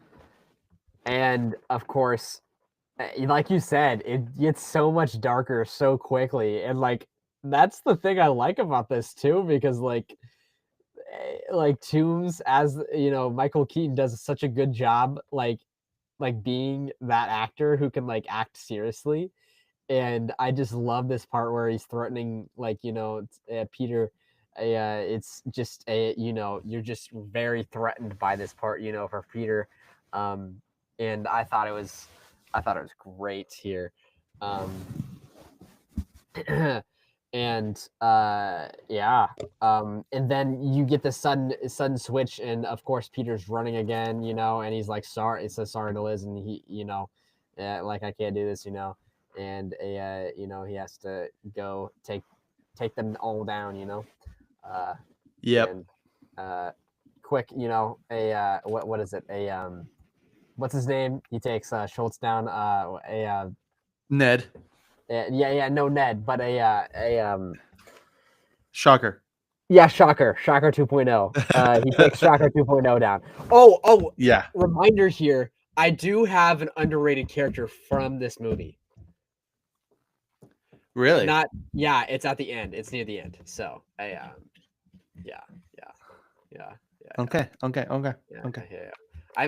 and of course like you said, it gets so much darker so quickly, and like that's the thing I like about this too, because like Toomes, as you know, Michael Keaton does such a good job, like being that actor who can like act seriously. And I just love this part where he's threatening, like, Peter. It's just you're just very threatened by this part, for Peter. Um, and I thought it was great here. Um, and yeah, and then you get the sudden switch, and of course Peter's running again, and he's like, sorry, it says sorry to Liz, and he, like, I can't do this, and he has to go take them all down, uh Yep. and quick, what is it, what's his name, he takes Schultz down, Ned. yeah, no Ned, but Shocker. yeah, Shocker 2.0. He takes Shocker 2.0 down. Oh, Yeah. reminder here. I do have an underrated character from this movie. Really? Yeah, it's at the end. It's near the end. So, yeah. Okay.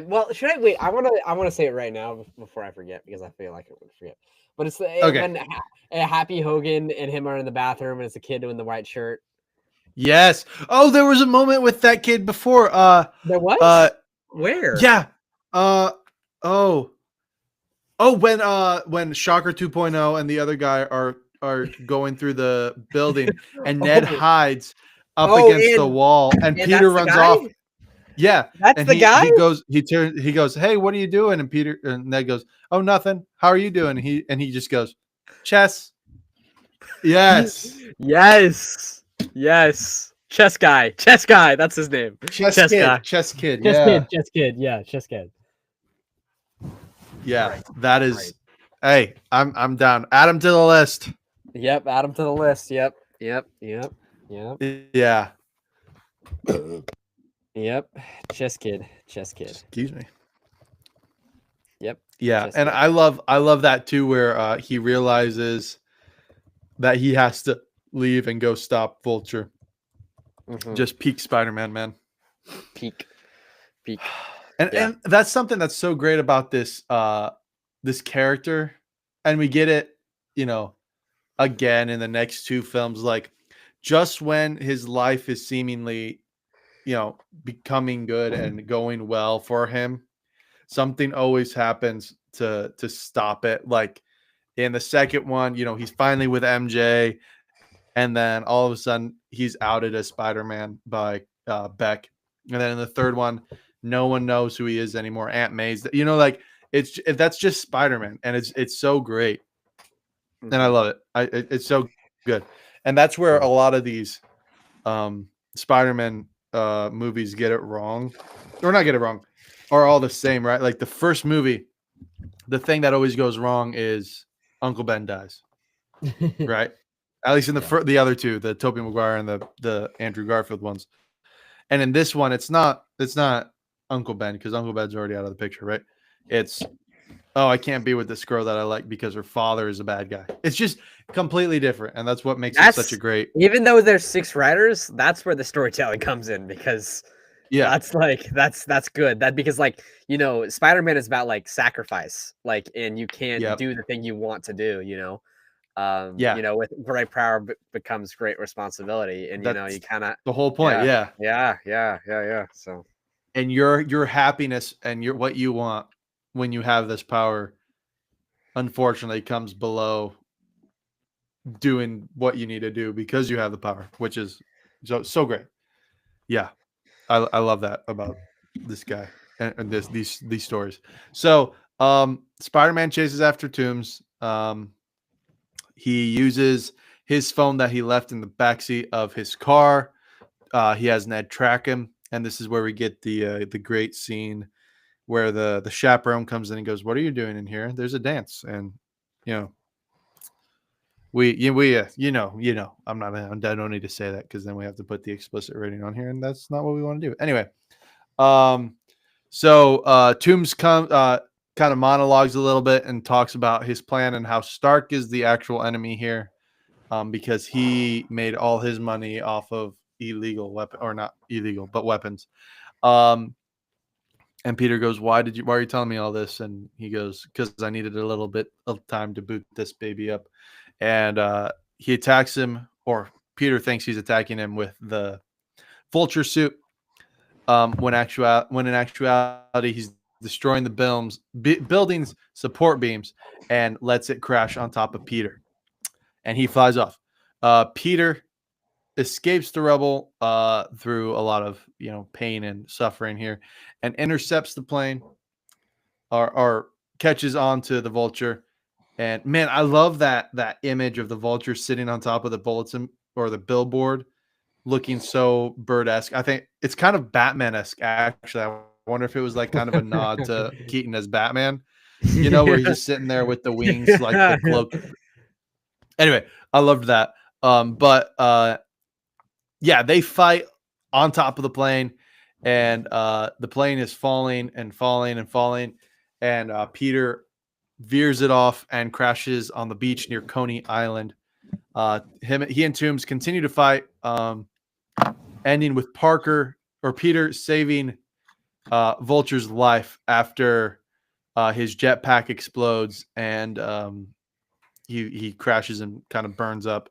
Well, should I wait? I want to say it right now before I forget, because I feel like I would forget. But it's Okay. when Happy Hogan and him are in the bathroom, and it's a kid in the white shirt. Yes. Oh, there was a moment with that kid before. There was? Where? Yeah. Oh, when Shocker 2.0 and the other guy are going through the building, and Ned hides up against the wall, and Peter runs off. Yeah, that's and the guy. He goes, "Hey, what are you doing?" And Ned goes, "Oh, nothing. How are you doing?" And he just goes, "Chess." Yes. Yes. Chess guy. That's his name. Chess kid. Guy. Chess kid. Yeah. Chess kid. Yeah. Chess kid. Yeah. Right. That is. Right. Hey, I'm down. Add him to the list. Yep. Add him to the list. Yep. Yeah. Yep. Chess kid. Excuse me. Yep. Yeah, and I love that too, where he realizes that he has to leave and go stop Vulture. Mm-hmm. Just peak Spider-Man, man. Peak. And that's something that's so great about this this character, and we get it, again in the next two films. Like, just when his life is seemingly, becoming good and going well for him, something always happens to stop it. Like in the second one, he's finally with MJ, and then all of a sudden he's outed as Spider-Man by Beck. And then in the third one, no one knows who he is anymore. Aunt May's, like that's just Spider-Man, and it's so great, and I love it. It's so good, and that's where a lot of these Spider-Man movies get it wrong, or not get it wrong, are all the same, right? Like the first movie, the thing that always goes wrong is Uncle Ben dies, right? At least in the other two, the Tobey Maguire and the Andrew Garfield ones. And in this one, it's not Uncle Ben, because Uncle Ben's already out of the picture, right? It's, oh, I can't be with this girl that I like because her father is a bad guy. It's just completely different, and that's what makes it such a great. Even though there's 6 writers, that's where the storytelling comes in, because that's good. That, because Spider-Man is about like sacrifice, like, and you can't do the thing you want to do, with great power becomes great responsibility, and you kind of the whole point. Yeah. So, and your happiness and what you want when you have this power, unfortunately, comes below doing what you need to do because you have the power, which is so great. Yeah, I love that about this guy and these stories. So Spider-Man chases after Toomes. He uses his phone that he left in the backseat of his car. He has Ned track him, and this is where we get the great scene where the chaperone comes in and goes, "What are you doing in here? There's a dance." And we I'm not, I don't need to say that, because then we have to put the explicit rating on here, and that's not what we want to do. Anyway, so Toomes kind of monologues a little bit and talks about his plan and how Stark is the actual enemy here, because he made all his money off of illegal weapon, or not illegal, but weapons. Um, and Peter goes, why are you telling me all this? And he goes, because I needed a little bit of time to boot this baby up. And he attacks him, or Peter thinks he's attacking him with the vulture suit. When in actuality, he's destroying the building's support beams and lets it crash on top of Peter. And he flies off. Peter escapes the rubble through a lot of pain and suffering here, and intercepts the plane, or catches onto the vulture. And man, I love that image of the vulture sitting on top of the bulletin or the billboard, looking so bird-esque. I think it's kind of Batman-esque, actually. I wonder if it was like kind of a nod to Keaton as Batman, where he's just sitting there with the wings, like the cloak. Anyway, I loved that. But yeah, they fight on top of the plane, and the plane is falling and falling and falling, and Peter veers it off and crashes on the beach near Coney Island. He and Toomes continue to fight, ending with Peter saving Vulture's life after his jetpack explodes, and he crashes and kind of burns up.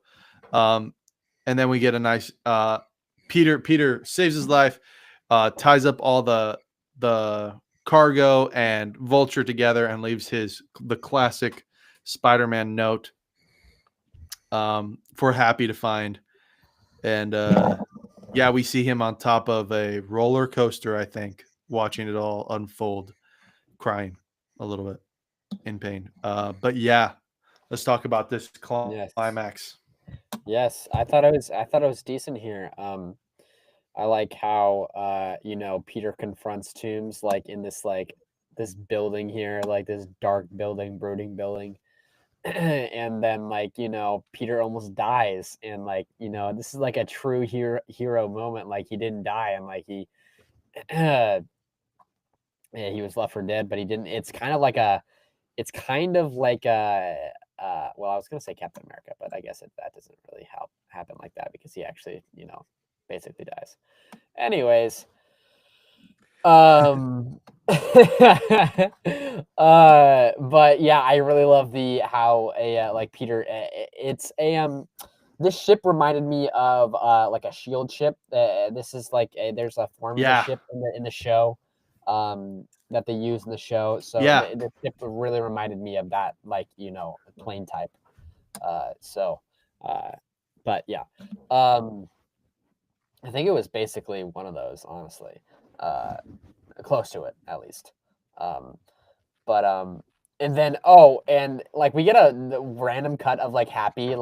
And then we get a nice Peter saves his life, ties up all the cargo and Vulture together, and leaves the classic Spider-Man note for Happy to find. And yeah, we see him on top of a roller coaster, I think, watching it all unfold, crying a little bit in pain. But yeah, let's talk about this Yes. climax. Yes, I thought it was decent here. I like how Peter confronts Toomes like in this building here, like this dark building, brooding building. And then Peter almost dies, and this is like a true hero moment. Like he didn't die, and yeah, he was left for dead, but he didn't. It's kind of like a well, I was gonna say Captain America, but I guess that doesn't really happen like that, because he actually basically dies. Anyways, um, but yeah, I really love the how like Peter. It's a This ship reminded me of like a shield ship. This is there's a form of a Yeah, ship in the show, that they use in the show. So yeah, the ship really reminded me of that, plane type. So, uh, but yeah, um, I think it was basically one of those, honestly, uh, close to it at least. Um, but and then and we get the random cut of Happy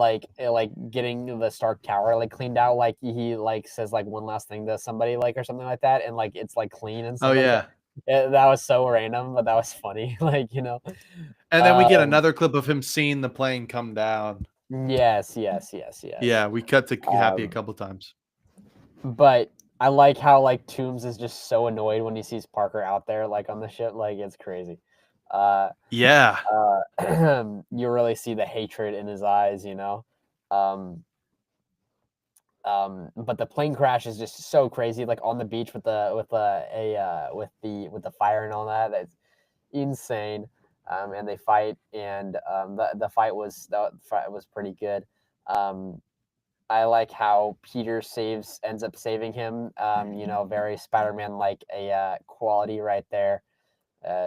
getting the Stark Tower cleaned out. He says one last thing to somebody or something like that, and it's clean and oh stuff like that. yeah. That was so random, but that was funny. And then we get Um, another clip of him seeing the plane come down. yes, yes, yes, yes. Yeah, we cut to Happy a Um, couple times. but I like how Toomes is just so annoyed when he sees Parker out there on the ship. It's crazy. Uh, Yeah, you really see the hatred in his eyes, Um, but the plane crash is just so crazy, on the beach with the fire and all that. That's insane. And they fight, and the fight was pretty good. Um, I like how Peter ends up saving him. Very Spider-Man like a quality right there,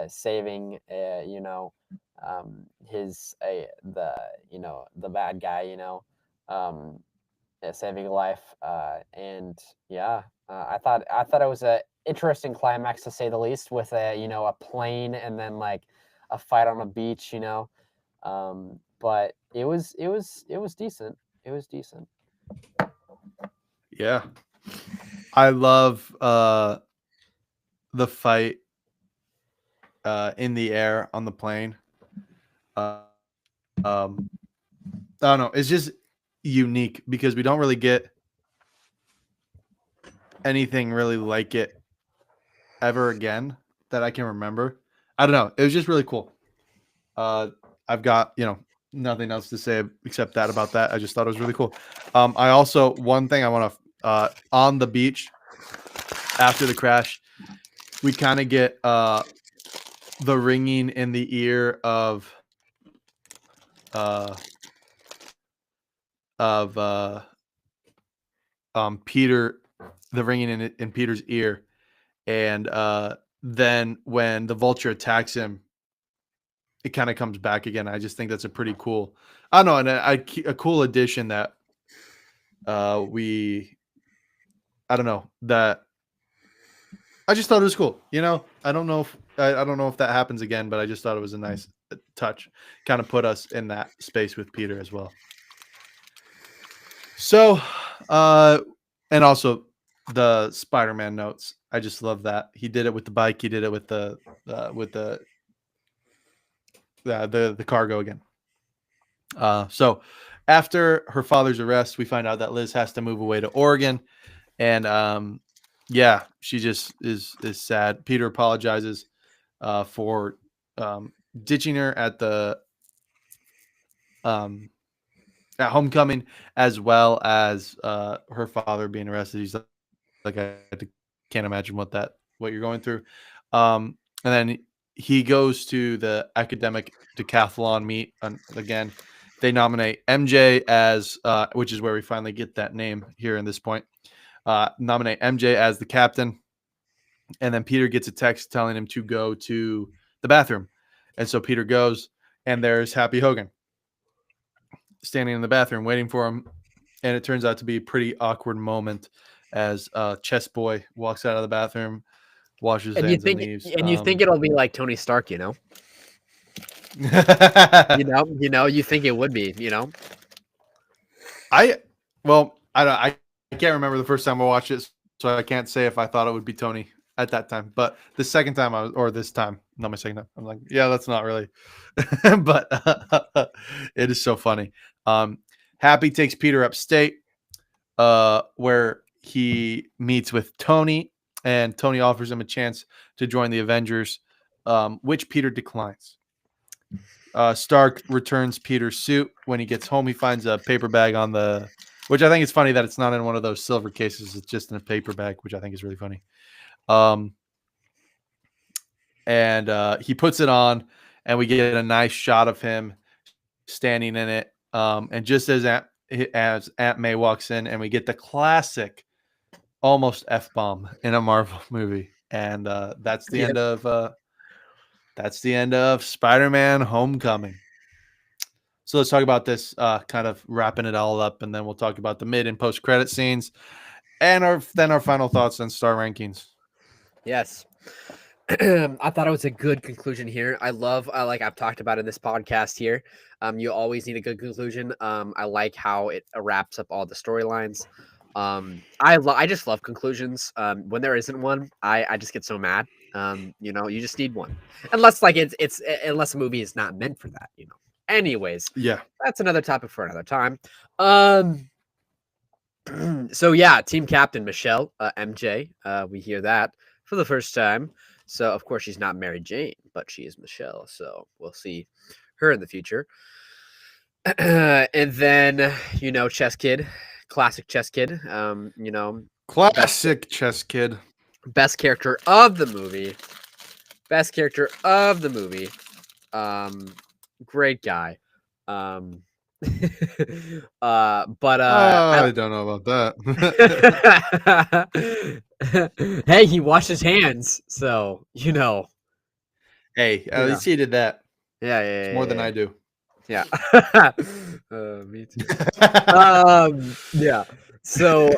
saving his the bad guy, um, saving a life. And yeah, I thought it was a interesting climax, to say the least, with a plane, and then a fight on a beach. But it was decent. It was decent. yeah. I love the fight in the air on the plane. I don't know. It's just unique because we don't really get anything really like it ever again that I can remember. I don't know. It was just really cool. I've got, nothing else to say except that about that. I just thought it was really cool. I also, one thing I want to, on the beach after the crash, we kind of get the ringing in the ear uh, of Peter, the ringing in Peter's ear. And then when the vulture attacks him, it kind of comes back again. I just think that's a pretty cool, I don't know, and a cool addition that I don't know, that I just thought it was cool. I don't know if I don't know if that happens again, but I just thought it was a nice touch. Kind of put us in that space with Peter as well. So, and also the Spider-Man notes. I just love that he did it with the bike. He did it with the cargo again. So after her father's arrest, we find out that Liz has to move away to Oregon, and yeah, she just is sad. Peter apologizes for ditching her at the at homecoming, as well as her father being arrested. He's like, I can't imagine what you're going through. And then he goes to the academic decathlon meet again. They nominate MJ as, which is where we finally get that name here in this point. Nominate MJ as the captain. And then Peter gets a text telling him to go to the bathroom. And so Peter goes, and there's Happy Hogan standing in the bathroom waiting for him. And it turns out to be a pretty awkward moment as Chess Boy walks out of the bathroom, washes his hands and leaves. And you think it'll be like Tony Stark, you think it would be, I can't remember the first time I watched it, so I can't say if I thought it would be Tony at that time. But the second time this time, not my second time, I'm like, yeah, that's not really. But it is so funny. Happy takes Peter upstate, where he meets with Tony, and Tony offers him a chance to join the Avengers, which Peter declines. Stark returns Peter's suit. When he gets home, he finds a paper bag which I think is funny that it's not in one of those silver cases. It's just in a paper bag, which I think is really funny. And he puts it on, and we get a nice shot of him standing in it. And just as Aunt May walks in, and we get the classic almost F-bomb in a Marvel movie. And that's the end of Spider-Man Homecoming. So let's talk about this, kind of wrapping it all up, and then we'll talk about the mid and post-credit scenes, and our final thoughts on star rankings. Yes. I thought it was a good conclusion here. Like I've talked about in this podcast here. You always need a good conclusion. I like how it wraps up all the storylines. I just love conclusions. When there isn't one, I just get so mad. You just need one, unless unless a movie is not meant for that. Anyways, yeah, that's another topic for another time. So yeah, team captain Michelle, MJ. We hear that for the first time. So of course she's not Mary Jane, but she is Michelle. So we'll see her in the future. And then Chess Kid, classic Chess Kid. Classic Chess Kid. Best character of the movie. Great guy. I don't know about that. Hey, he washed his hands, so Hey, at least he did that. Yeah, it's more than I do. Yeah. Me too. Yeah. So,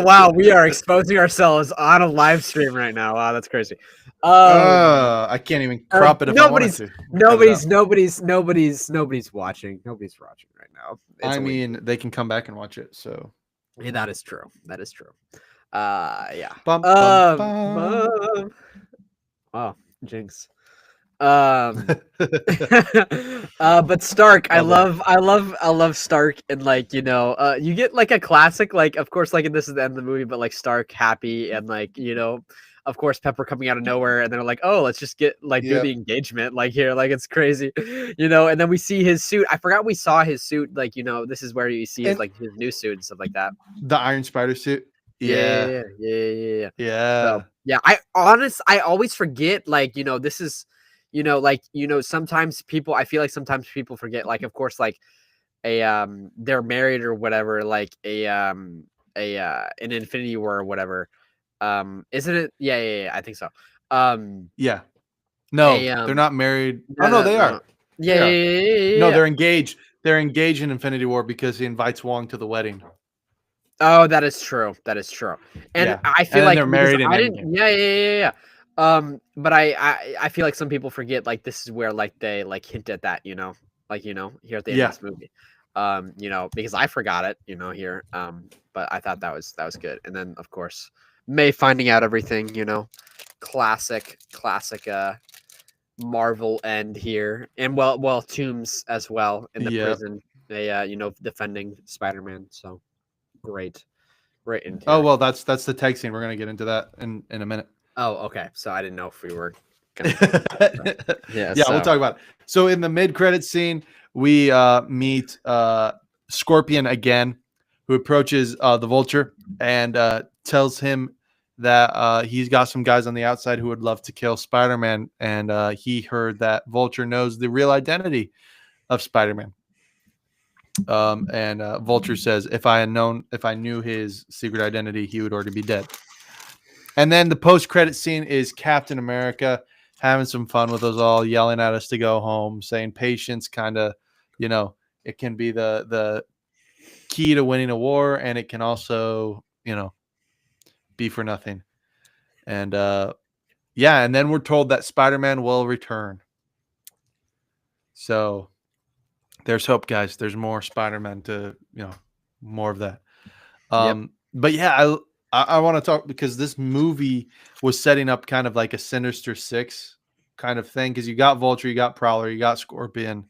wow, we are exposing ourselves on a live stream right now. Wow, that's crazy. I can't even crop it if I wanted to. Nobody's watching. Nobody's watching right now. They can come back and watch it. So, yeah, that is true. Yeah. Bum, bum, bum. Wow, jinx. But Stark, I love Stark, and you get like a classic, like of course, like this is the end of the movie, but like Stark happy and of course Pepper coming out of nowhere, and they're like, oh, let's just get like do the Yep. engagement like here, like it's crazy, you know. And then we see his suit. I forgot we saw his suit, like, you know, this is where you see his And like his new suit and stuff like that. the Iron Spider suit. Yeah, yeah, Yeah. yeah, yeah, yeah, yeah. So Yeah. yeah, I always forget, like, you know, this is, you know, like, you know, sometimes people, I feel like sometimes people forget, like, of course, like they're married or whatever, like an Infinity War or whatever. Isn't it? Yeah, yeah, yeah, I think so. Um, Yeah. a No, they're not married. Oh no, no, no, they no. are. Yeah, They yeah, are. yeah, yeah, yeah, No, yeah. they're engaged. They're engaged in Infinity War because he invites Wong to the wedding. Oh, that is true. That is true. And Yeah. I And feel then like they're because married in I didn't. Endgame. Yeah, yeah, yeah, yeah. But I feel like some people forget, like, this is where, like, they like hint at that, you know, like, you know, here at the end of Yeah. this movie. You know, because I forgot it, you know, here. But I thought that was good. And then of course May finding out everything, you know, classic Marvel end here, and well Toomes as well in the Yep. prison, you know, defending Spider-Man. So great. Right in Oh here. well, that's the tag scene. We're gonna get into that in a minute. Oh, okay. So I didn't know if we were gonna talk about that. So. Yeah. Yeah, we'll So talk about it. So in the mid-credit scene, we meet Scorpion again, who approaches the Vulture and tells him that he's got some guys on the outside who would love to kill Spider-Man, and he heard that Vulture knows the real identity of Spider-Man. And Vulture says, if I knew his secret identity, he would already be dead. And then the post-credit scene is Captain America having some fun with us all, yelling at us to go home, saying patience kind of, you know, it can be the key to winning a war, and it can also, you know, be for nothing. And yeah, and then we're told that Spider-Man will return. So there's hope, guys. There's more Spider-Man to, you know, more of that. yep. But yeah, I want to talk because this movie was setting up kind of like a Sinister Six kind of thing because you got Vulture, you got Prowler, you got Scorpion,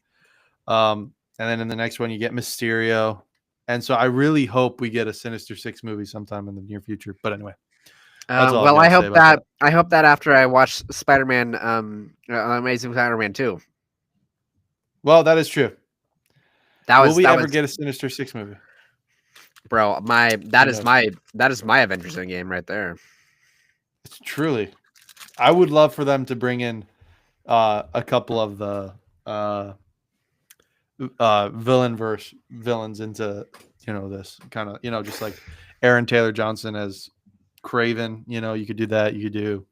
and then in the next one you get Mysterio, and so I really hope we get a Sinister Six movie sometime in the near future. But anyway, that's all I've Well, got to say about that. I hope that after I watch Spider-Man, Amazing Spider-Man 2, Well, that is true. Will we that ever was, get a Sinister Six movie? bro. Who knows? That is my Avengers Endgame right there. It's truly. I would love for them to bring in a couple of the villains into, you know, this kind of, you know, just like Aaron Taylor Johnson as Craven. You know, you could do that. You could do,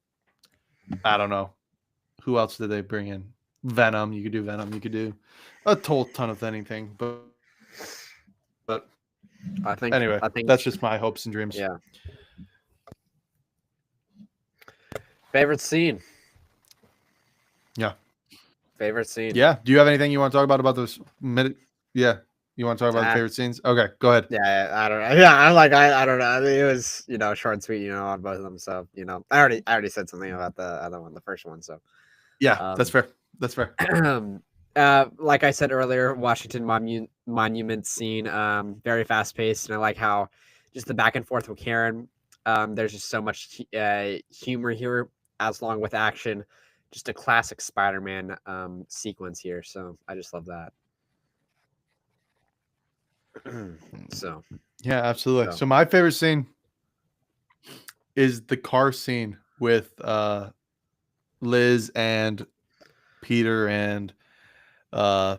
I don't know, who else did they bring in? Venom. You could do Venom. You could do a whole ton of anything. But anyway, I think that's just my hopes and dreams. yeah. Favorite scene. Yeah. Favorite scene. Yeah. Do you have anything you want to talk about those minute? Yeah. You want to talk about the Ah, favorite scenes? Okay, go ahead. yeah, I don't know. Yeah, I don't know. I mean, it was, you know, short and sweet, you know, on both of them. So, you know, I already said something about the other one, the first one. So, Yeah, that's um, fair. That's fair. like I said earlier, Washington Monument scene, very fast paced, and I like how just the back and forth with Karen. There's just so much humor here, as long with action. Just a classic Spider-Man sequence here. So I just love that. so, Yeah, absolutely. so So my favorite scene is the car scene with Liz and Peter and uh,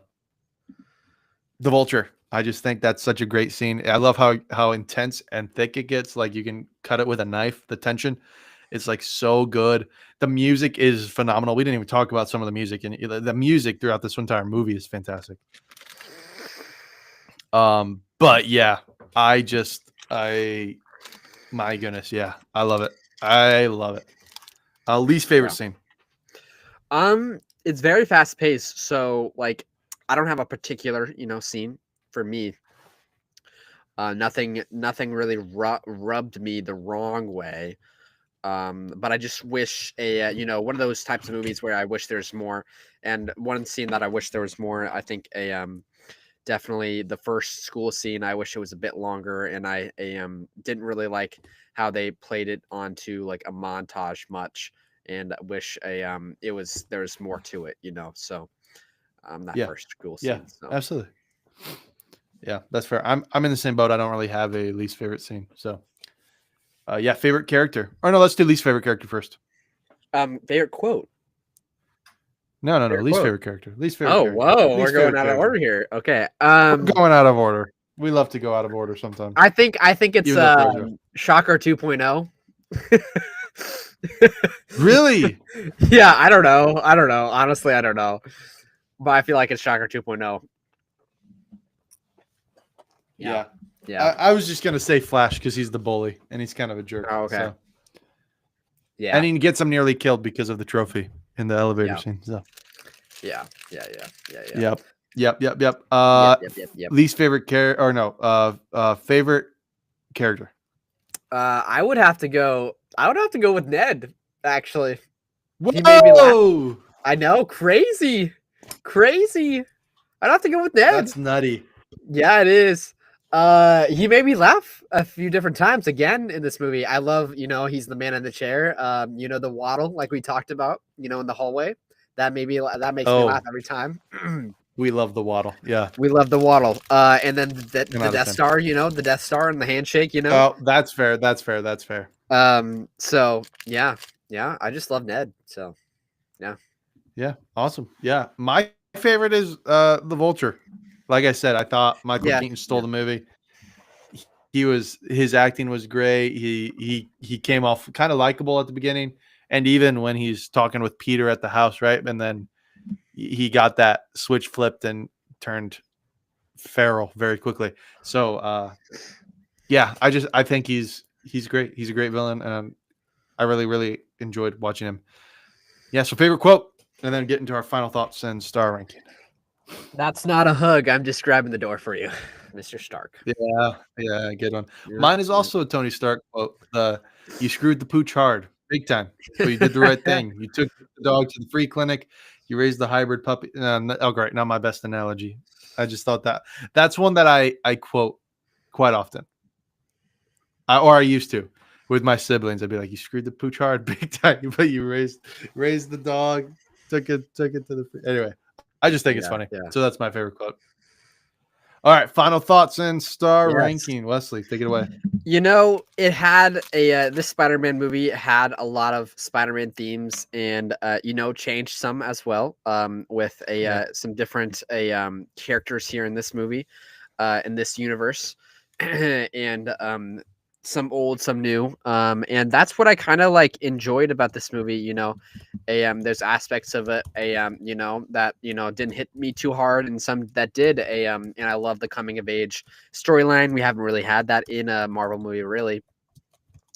the Vulture. I just think that's such a great scene. I love how intense and thick it gets. Like you can cut it with a knife. The tension, it's like so good. The music is phenomenal. We didn't even talk about some of the music, and the music throughout this entire movie is fantastic. But yeah, I my goodness, yeah, I love it. I love it. Least favorite yeah. scene. It's very fast paced, so like I don't have a particular, you know, scene for me. Nothing really rubbed me the wrong way. But I just wish you know, one of those types of movies where I wish there's more. And one scene that I wish there was more, I think definitely the first school scene. I wish it was a bit longer, and I didn't really like how they played it onto like a montage much, and I wish it was there's more to it, So that Yeah. first school Yeah. scene. So Absolutely. Yeah, that's fair. I'm in the same boat. I don't really have a least favorite scene. So, yeah, favorite character. Or no, let's do least favorite character first. favorite quote. No. Favorite Least quote. favorite character. Least favorite Oh, character. whoa, we're Least going favorite out of order character. here. Okay. We're going out of order. We love to go out of order sometimes, I think it's even though pros are. Shocker 2.0. Really? Yeah, I don't know. Honestly, I don't know. But I feel like it's Shocker 2.0. Yeah. Yeah. Yeah. I was just gonna say Flash because he's the bully and he's kind of a jerk. Oh, okay. So. Yeah. And he gets him nearly killed because of the trophy in the elevator scene. So. Yeah. Yep. Yep. Least favorite character or no? Favorite character. I would have to go with Ned, actually. Whoa! He made me laugh. I know, crazy. I'd have to go with Ned. That's nutty. Yeah, it is. He made me laugh a few different times again in this movie. I love, he's the man in the chair. The waddle like we talked about, in the hallway. That makes me laugh every time. We love the waddle. Yeah. We love the waddle. And then the 10 out of Death 10. Star, the Death Star and the handshake, Oh, that's fair. So yeah, I just love Ned. So Yeah. Awesome. Yeah. My favorite is the Vulture. Like I said, I thought Michael Keaton stole the movie. His acting was great. He came off kind of likable at the beginning. And even when he's talking with Peter at the house, right? And then he got that switch flipped and turned feral very quickly. So yeah, I think he's great. He's a great villain, and I really enjoyed watching him. Yeah. So favorite quote, and then get into our final thoughts and star ranking. that's not a hug. I'm just grabbing the door for you, Mr. Stark. Yeah, good one. Yeah. Mine is also a Tony Stark quote. You screwed the pooch hard, big time, but you did the right thing. You took the dog to the free clinic. You raised the hybrid puppy. Oh, great. Not my best analogy. I just thought that's one that I quote quite often. I used to with my siblings. I'd be like, "You screwed the pooch hard, big time, but you raised the dog, took it to the free." Anyway, I just think it's funny. Yeah. So that's my favorite quote. All right, final thoughts and star Yes. ranking. Wesley, take it away. It had this Spider-Man movie had a lot of Spider-Man themes and changed some as well with some different characters here in this movie in this universe and some old, some new, and that's what I kind of like enjoyed about this movie. There's aspects of it, that didn't hit me too hard, and some that did. And I love the coming of age storyline. We haven't really had that in a Marvel movie, really,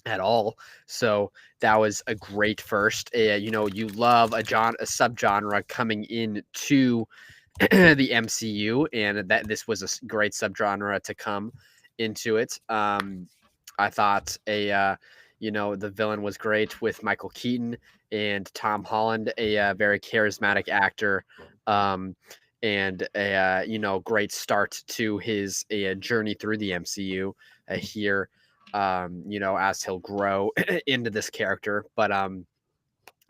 at all. So that was a great first. You love a subgenre coming into the MCU, and that this was a great subgenre to come into it. I thought the villain was great with Michael Keaton and Tom Holland, a very charismatic actor, and a great start to his journey through the MCU here. As he'll grow into this character, but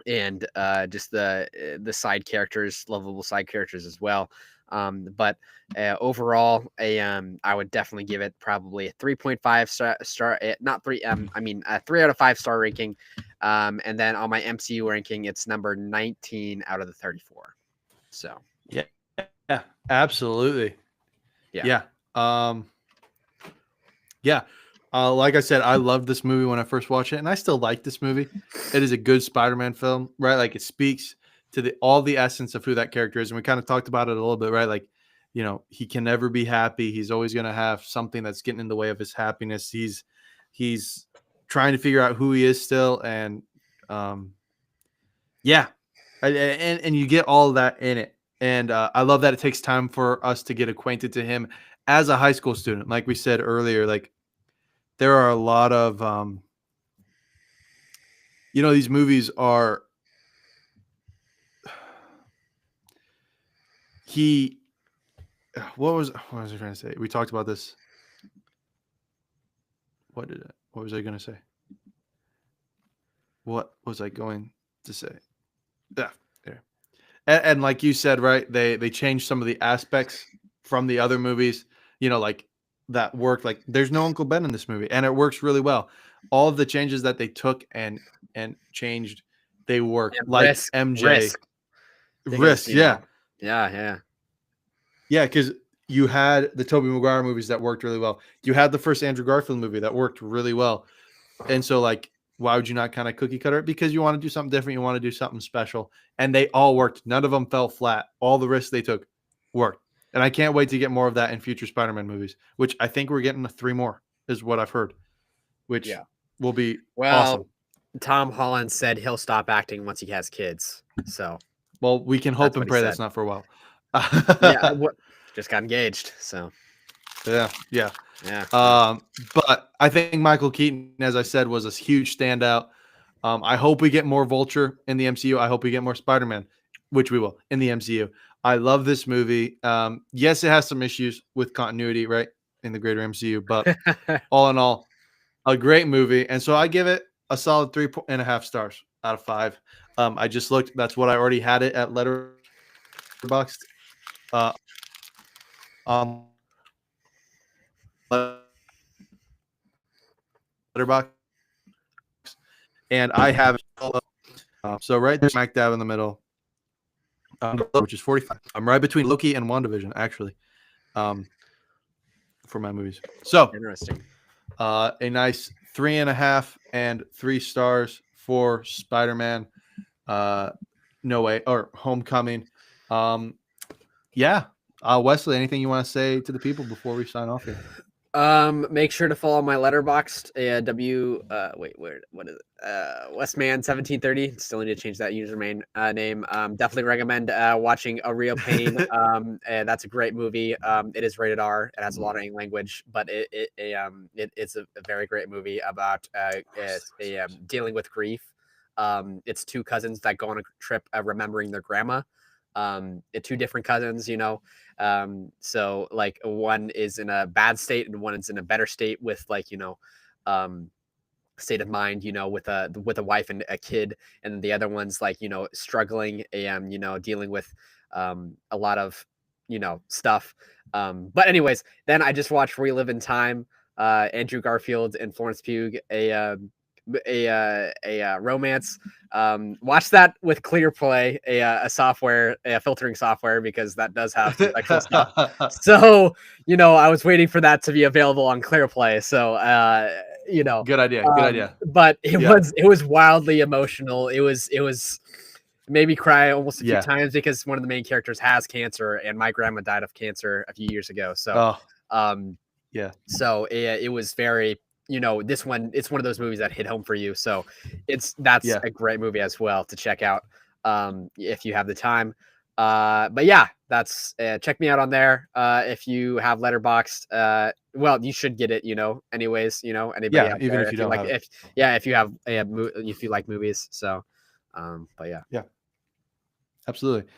and just the side characters, lovable side characters as well. But overall, I would definitely give it probably a 3.5 star, not three. I mean, a 3 out of 5 star ranking. And then on my MCU ranking, it's number 19 out of the 34. So yeah, absolutely. Yeah. Like I said, I loved this movie when I first watched it, and I still like this movie. It is a good Spider-Man film, right? Like it speaks to all the essence of who that character is, and we kind of talked about it a little bit, right? Like, he can never be happy. He's always going to have something that's getting in the way of his happiness. He's trying to figure out who he is still, and yeah, and you get all of that in it. And I love that it takes time for us to get acquainted to him as a high school student. Like we said earlier, like there are a lot of, these movies are, he what was I trying to say? We talked about this. What was I going to say? What was I going to say? Yeah, there. And like you said, right? They changed some of the aspects from the other movies. Like that worked. Like there's no Uncle Ben in this movie, and it works really well. All of the changes that they took and changed, they work. And Like MJ risk, because risk, yeah, yeah. yeah, because you had the Tobey Maguire movies that worked really well. You had the first Andrew Garfield movie that worked really well. And so, like, why would you not kind of cookie cutter it? Because you want to do something different. You want to do something special. And they all worked. None of them fell flat. All the risks they took worked. And I can't wait to get more of that in future Spider-Man movies, which I think we're getting 3 more, is what I've heard, which will be awesome. Tom Holland said he'll stop acting once he has kids. So, well, we can hope and pray that's not for a while. Just got engaged. So, yeah. But I think Michael Keaton, as I said, was a huge standout. I hope we get more Vulture in the MCU. I hope we get more Spider-Man, which we will in the MCU. I love this movie. Yes, it has some issues with continuity, right, in the greater MCU, but all in all, a great movie. And so I give it a solid 3.5 stars out of 5. I just looked. That's what I already had it at Letterboxd. On Letterboxd, and I have so right there, smack dab in the middle, which is 45. I'm right between Loki and WandaVision, actually, for my movies. So interesting. A nice 3.5 and 3 stars for Spider-Man. No Way or Homecoming. Yeah. Wesley, anything you want to say to the people before we sign off here? Make sure to follow my Letterboxd. What is it? Westman1730. Still need to change that username name. Definitely recommend watching A Real Pain. And that's a great movie. It is rated R. It has a lot of language, but it's a very great movie about dealing with grief. It's 2 cousins that go on a trip remembering their grandma. 2 different cousins, so like one is in a bad state and one is in a better state with state of mind, with a wife and a kid, and the other one's like, struggling and dealing with a lot of stuff. But anyways, then I just watched Relive in Time, Andrew Garfield and Florence Pugh, a romance. Watch that with ClearPlay, a software, a filtering software, because that does have some sexual stuff. So I was waiting for that to be available on ClearPlay. So good idea. But it was wildly emotional. It was made me cry almost a few times because one of the main characters has cancer, and my grandma died of cancer a few years ago. So so it was very, this one, it's one of those movies that hit home for you. So that's a great movie as well to check out if you have the time. But yeah, that's check me out on there. If you have Letterboxd, well, you should get it, anyways, anybody out even there, if you don't like, have it. if you like movies. So but yeah, absolutely.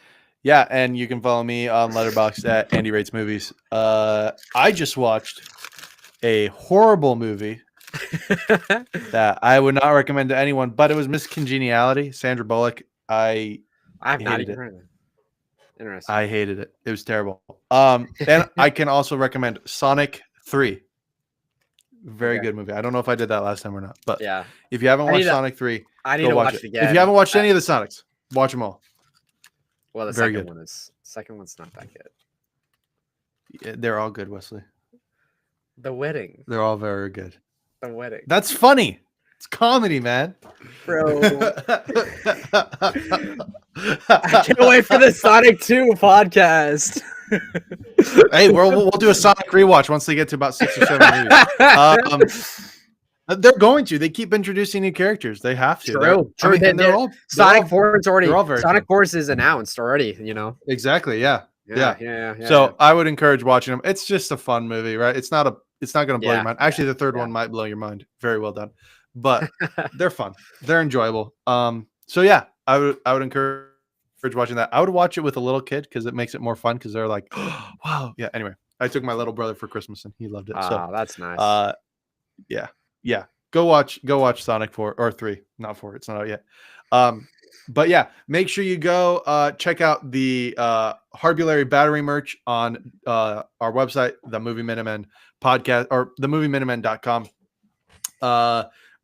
Yeah, and you can follow me on Letterboxd at Andy Rates Movies. I just watched a horrible movie that I would not recommend to anyone, but it was Miss Congeniality, Sandra Bullock. I've not even heard of it. Interesting. I hated it. It was terrible. And I can also recommend Sonic 3. Very good movie. I don't know if I did that last time or not, but if you haven't watched Sonic 3, I need to watch it again. If you haven't watched any of the Sonics, watch them all. Well, the second one's not that good. Yeah, they're all good, Wesley. The Wedding. They're all very good. The Wedding. That's funny. It's comedy, man. Bro. I can't wait for the Sonic 2 podcast. Hey, we'll do a Sonic rewatch once they get to about 6 or 7 movies. They're going to. They keep introducing new characters. They have to. True. Sonic Force is announced already. Exactly. Yeah. So I would encourage watching them. It's just a fun movie, right? It's not going to blow your mind. Actually, the third one might blow your mind. Very well done. But they're fun. They're enjoyable. So yeah, I would encourage watching that. I would watch it with a little kid because it makes it more fun because they're like, oh, wow. Yeah. Anyway, I took my little brother for Christmas and he loved it. So that's nice. yeah. Go watch Sonic 4 or 3, not 4. It's not out yet. But yeah, make sure you go check out the Harbulary Battery merch on our website, the Movie Minutemen podcast or themovieminutemen.com.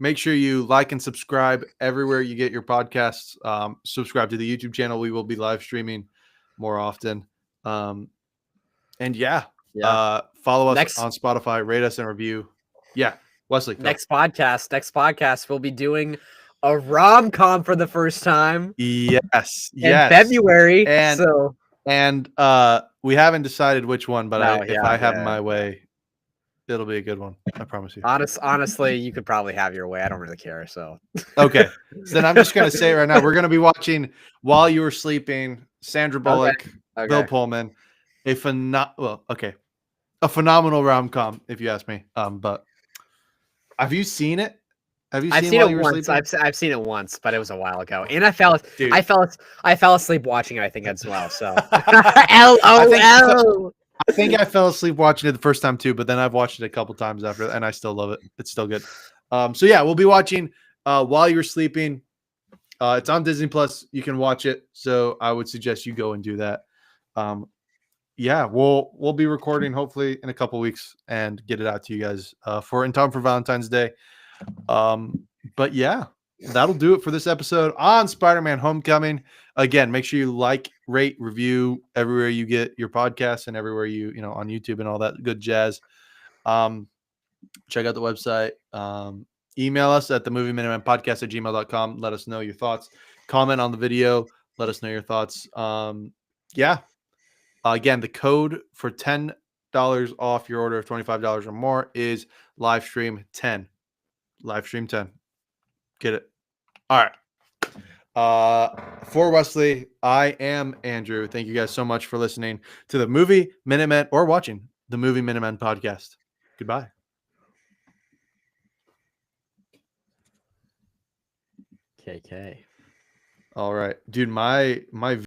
Make sure you like and subscribe everywhere you get your podcasts. Subscribe to the YouTube channel. We will be live streaming more often. And follow us on Spotify, rate us and review. Yeah. Wesley, go. Next podcast, we'll be doing a rom-com for the first time. Yes. In February. And we haven't decided which one, but if I have my way, it'll be a good one. I promise you. Honestly, you could probably have your way. I don't really care. So okay. So then I'm just gonna say right now, we're gonna be watching While You Were Sleeping, Sandra Bullock, Bill Pullman, a phenomenal rom-com, if you ask me. But have you seen it? Have you seen it once? I've seen it once, but it was a while ago, and I fell asleep watching it. I think as well. So LOL. I think I fell asleep watching it the first time too, but then I've watched it a couple times after, and I still love it. It's still good. So yeah, we'll be watching While You're Sleeping. It's on Disney Plus. You can watch it. So I would suggest you go and do that. Yeah, we'll be recording hopefully in a couple weeks and get it out to you guys in time for Valentine's Day. But yeah, that'll do it for this episode on Spider-Man Homecoming. Again, make sure you like, rate, review everywhere you get your podcasts and everywhere you on YouTube and all that good jazz. Check out the website. Email us at themovieminutemenpodcast@gmail.com. Let us know your thoughts. Comment on the video. Let us know your thoughts. Again, the code for $10 off your order of $25 or more is livestream10. Livestream10. Get it. All right. For Wesley, I am Andrew. Thank you guys so much for listening to the Movie Minutemen or watching the Movie Minutemen podcast. Goodbye. KK. All right, dude. My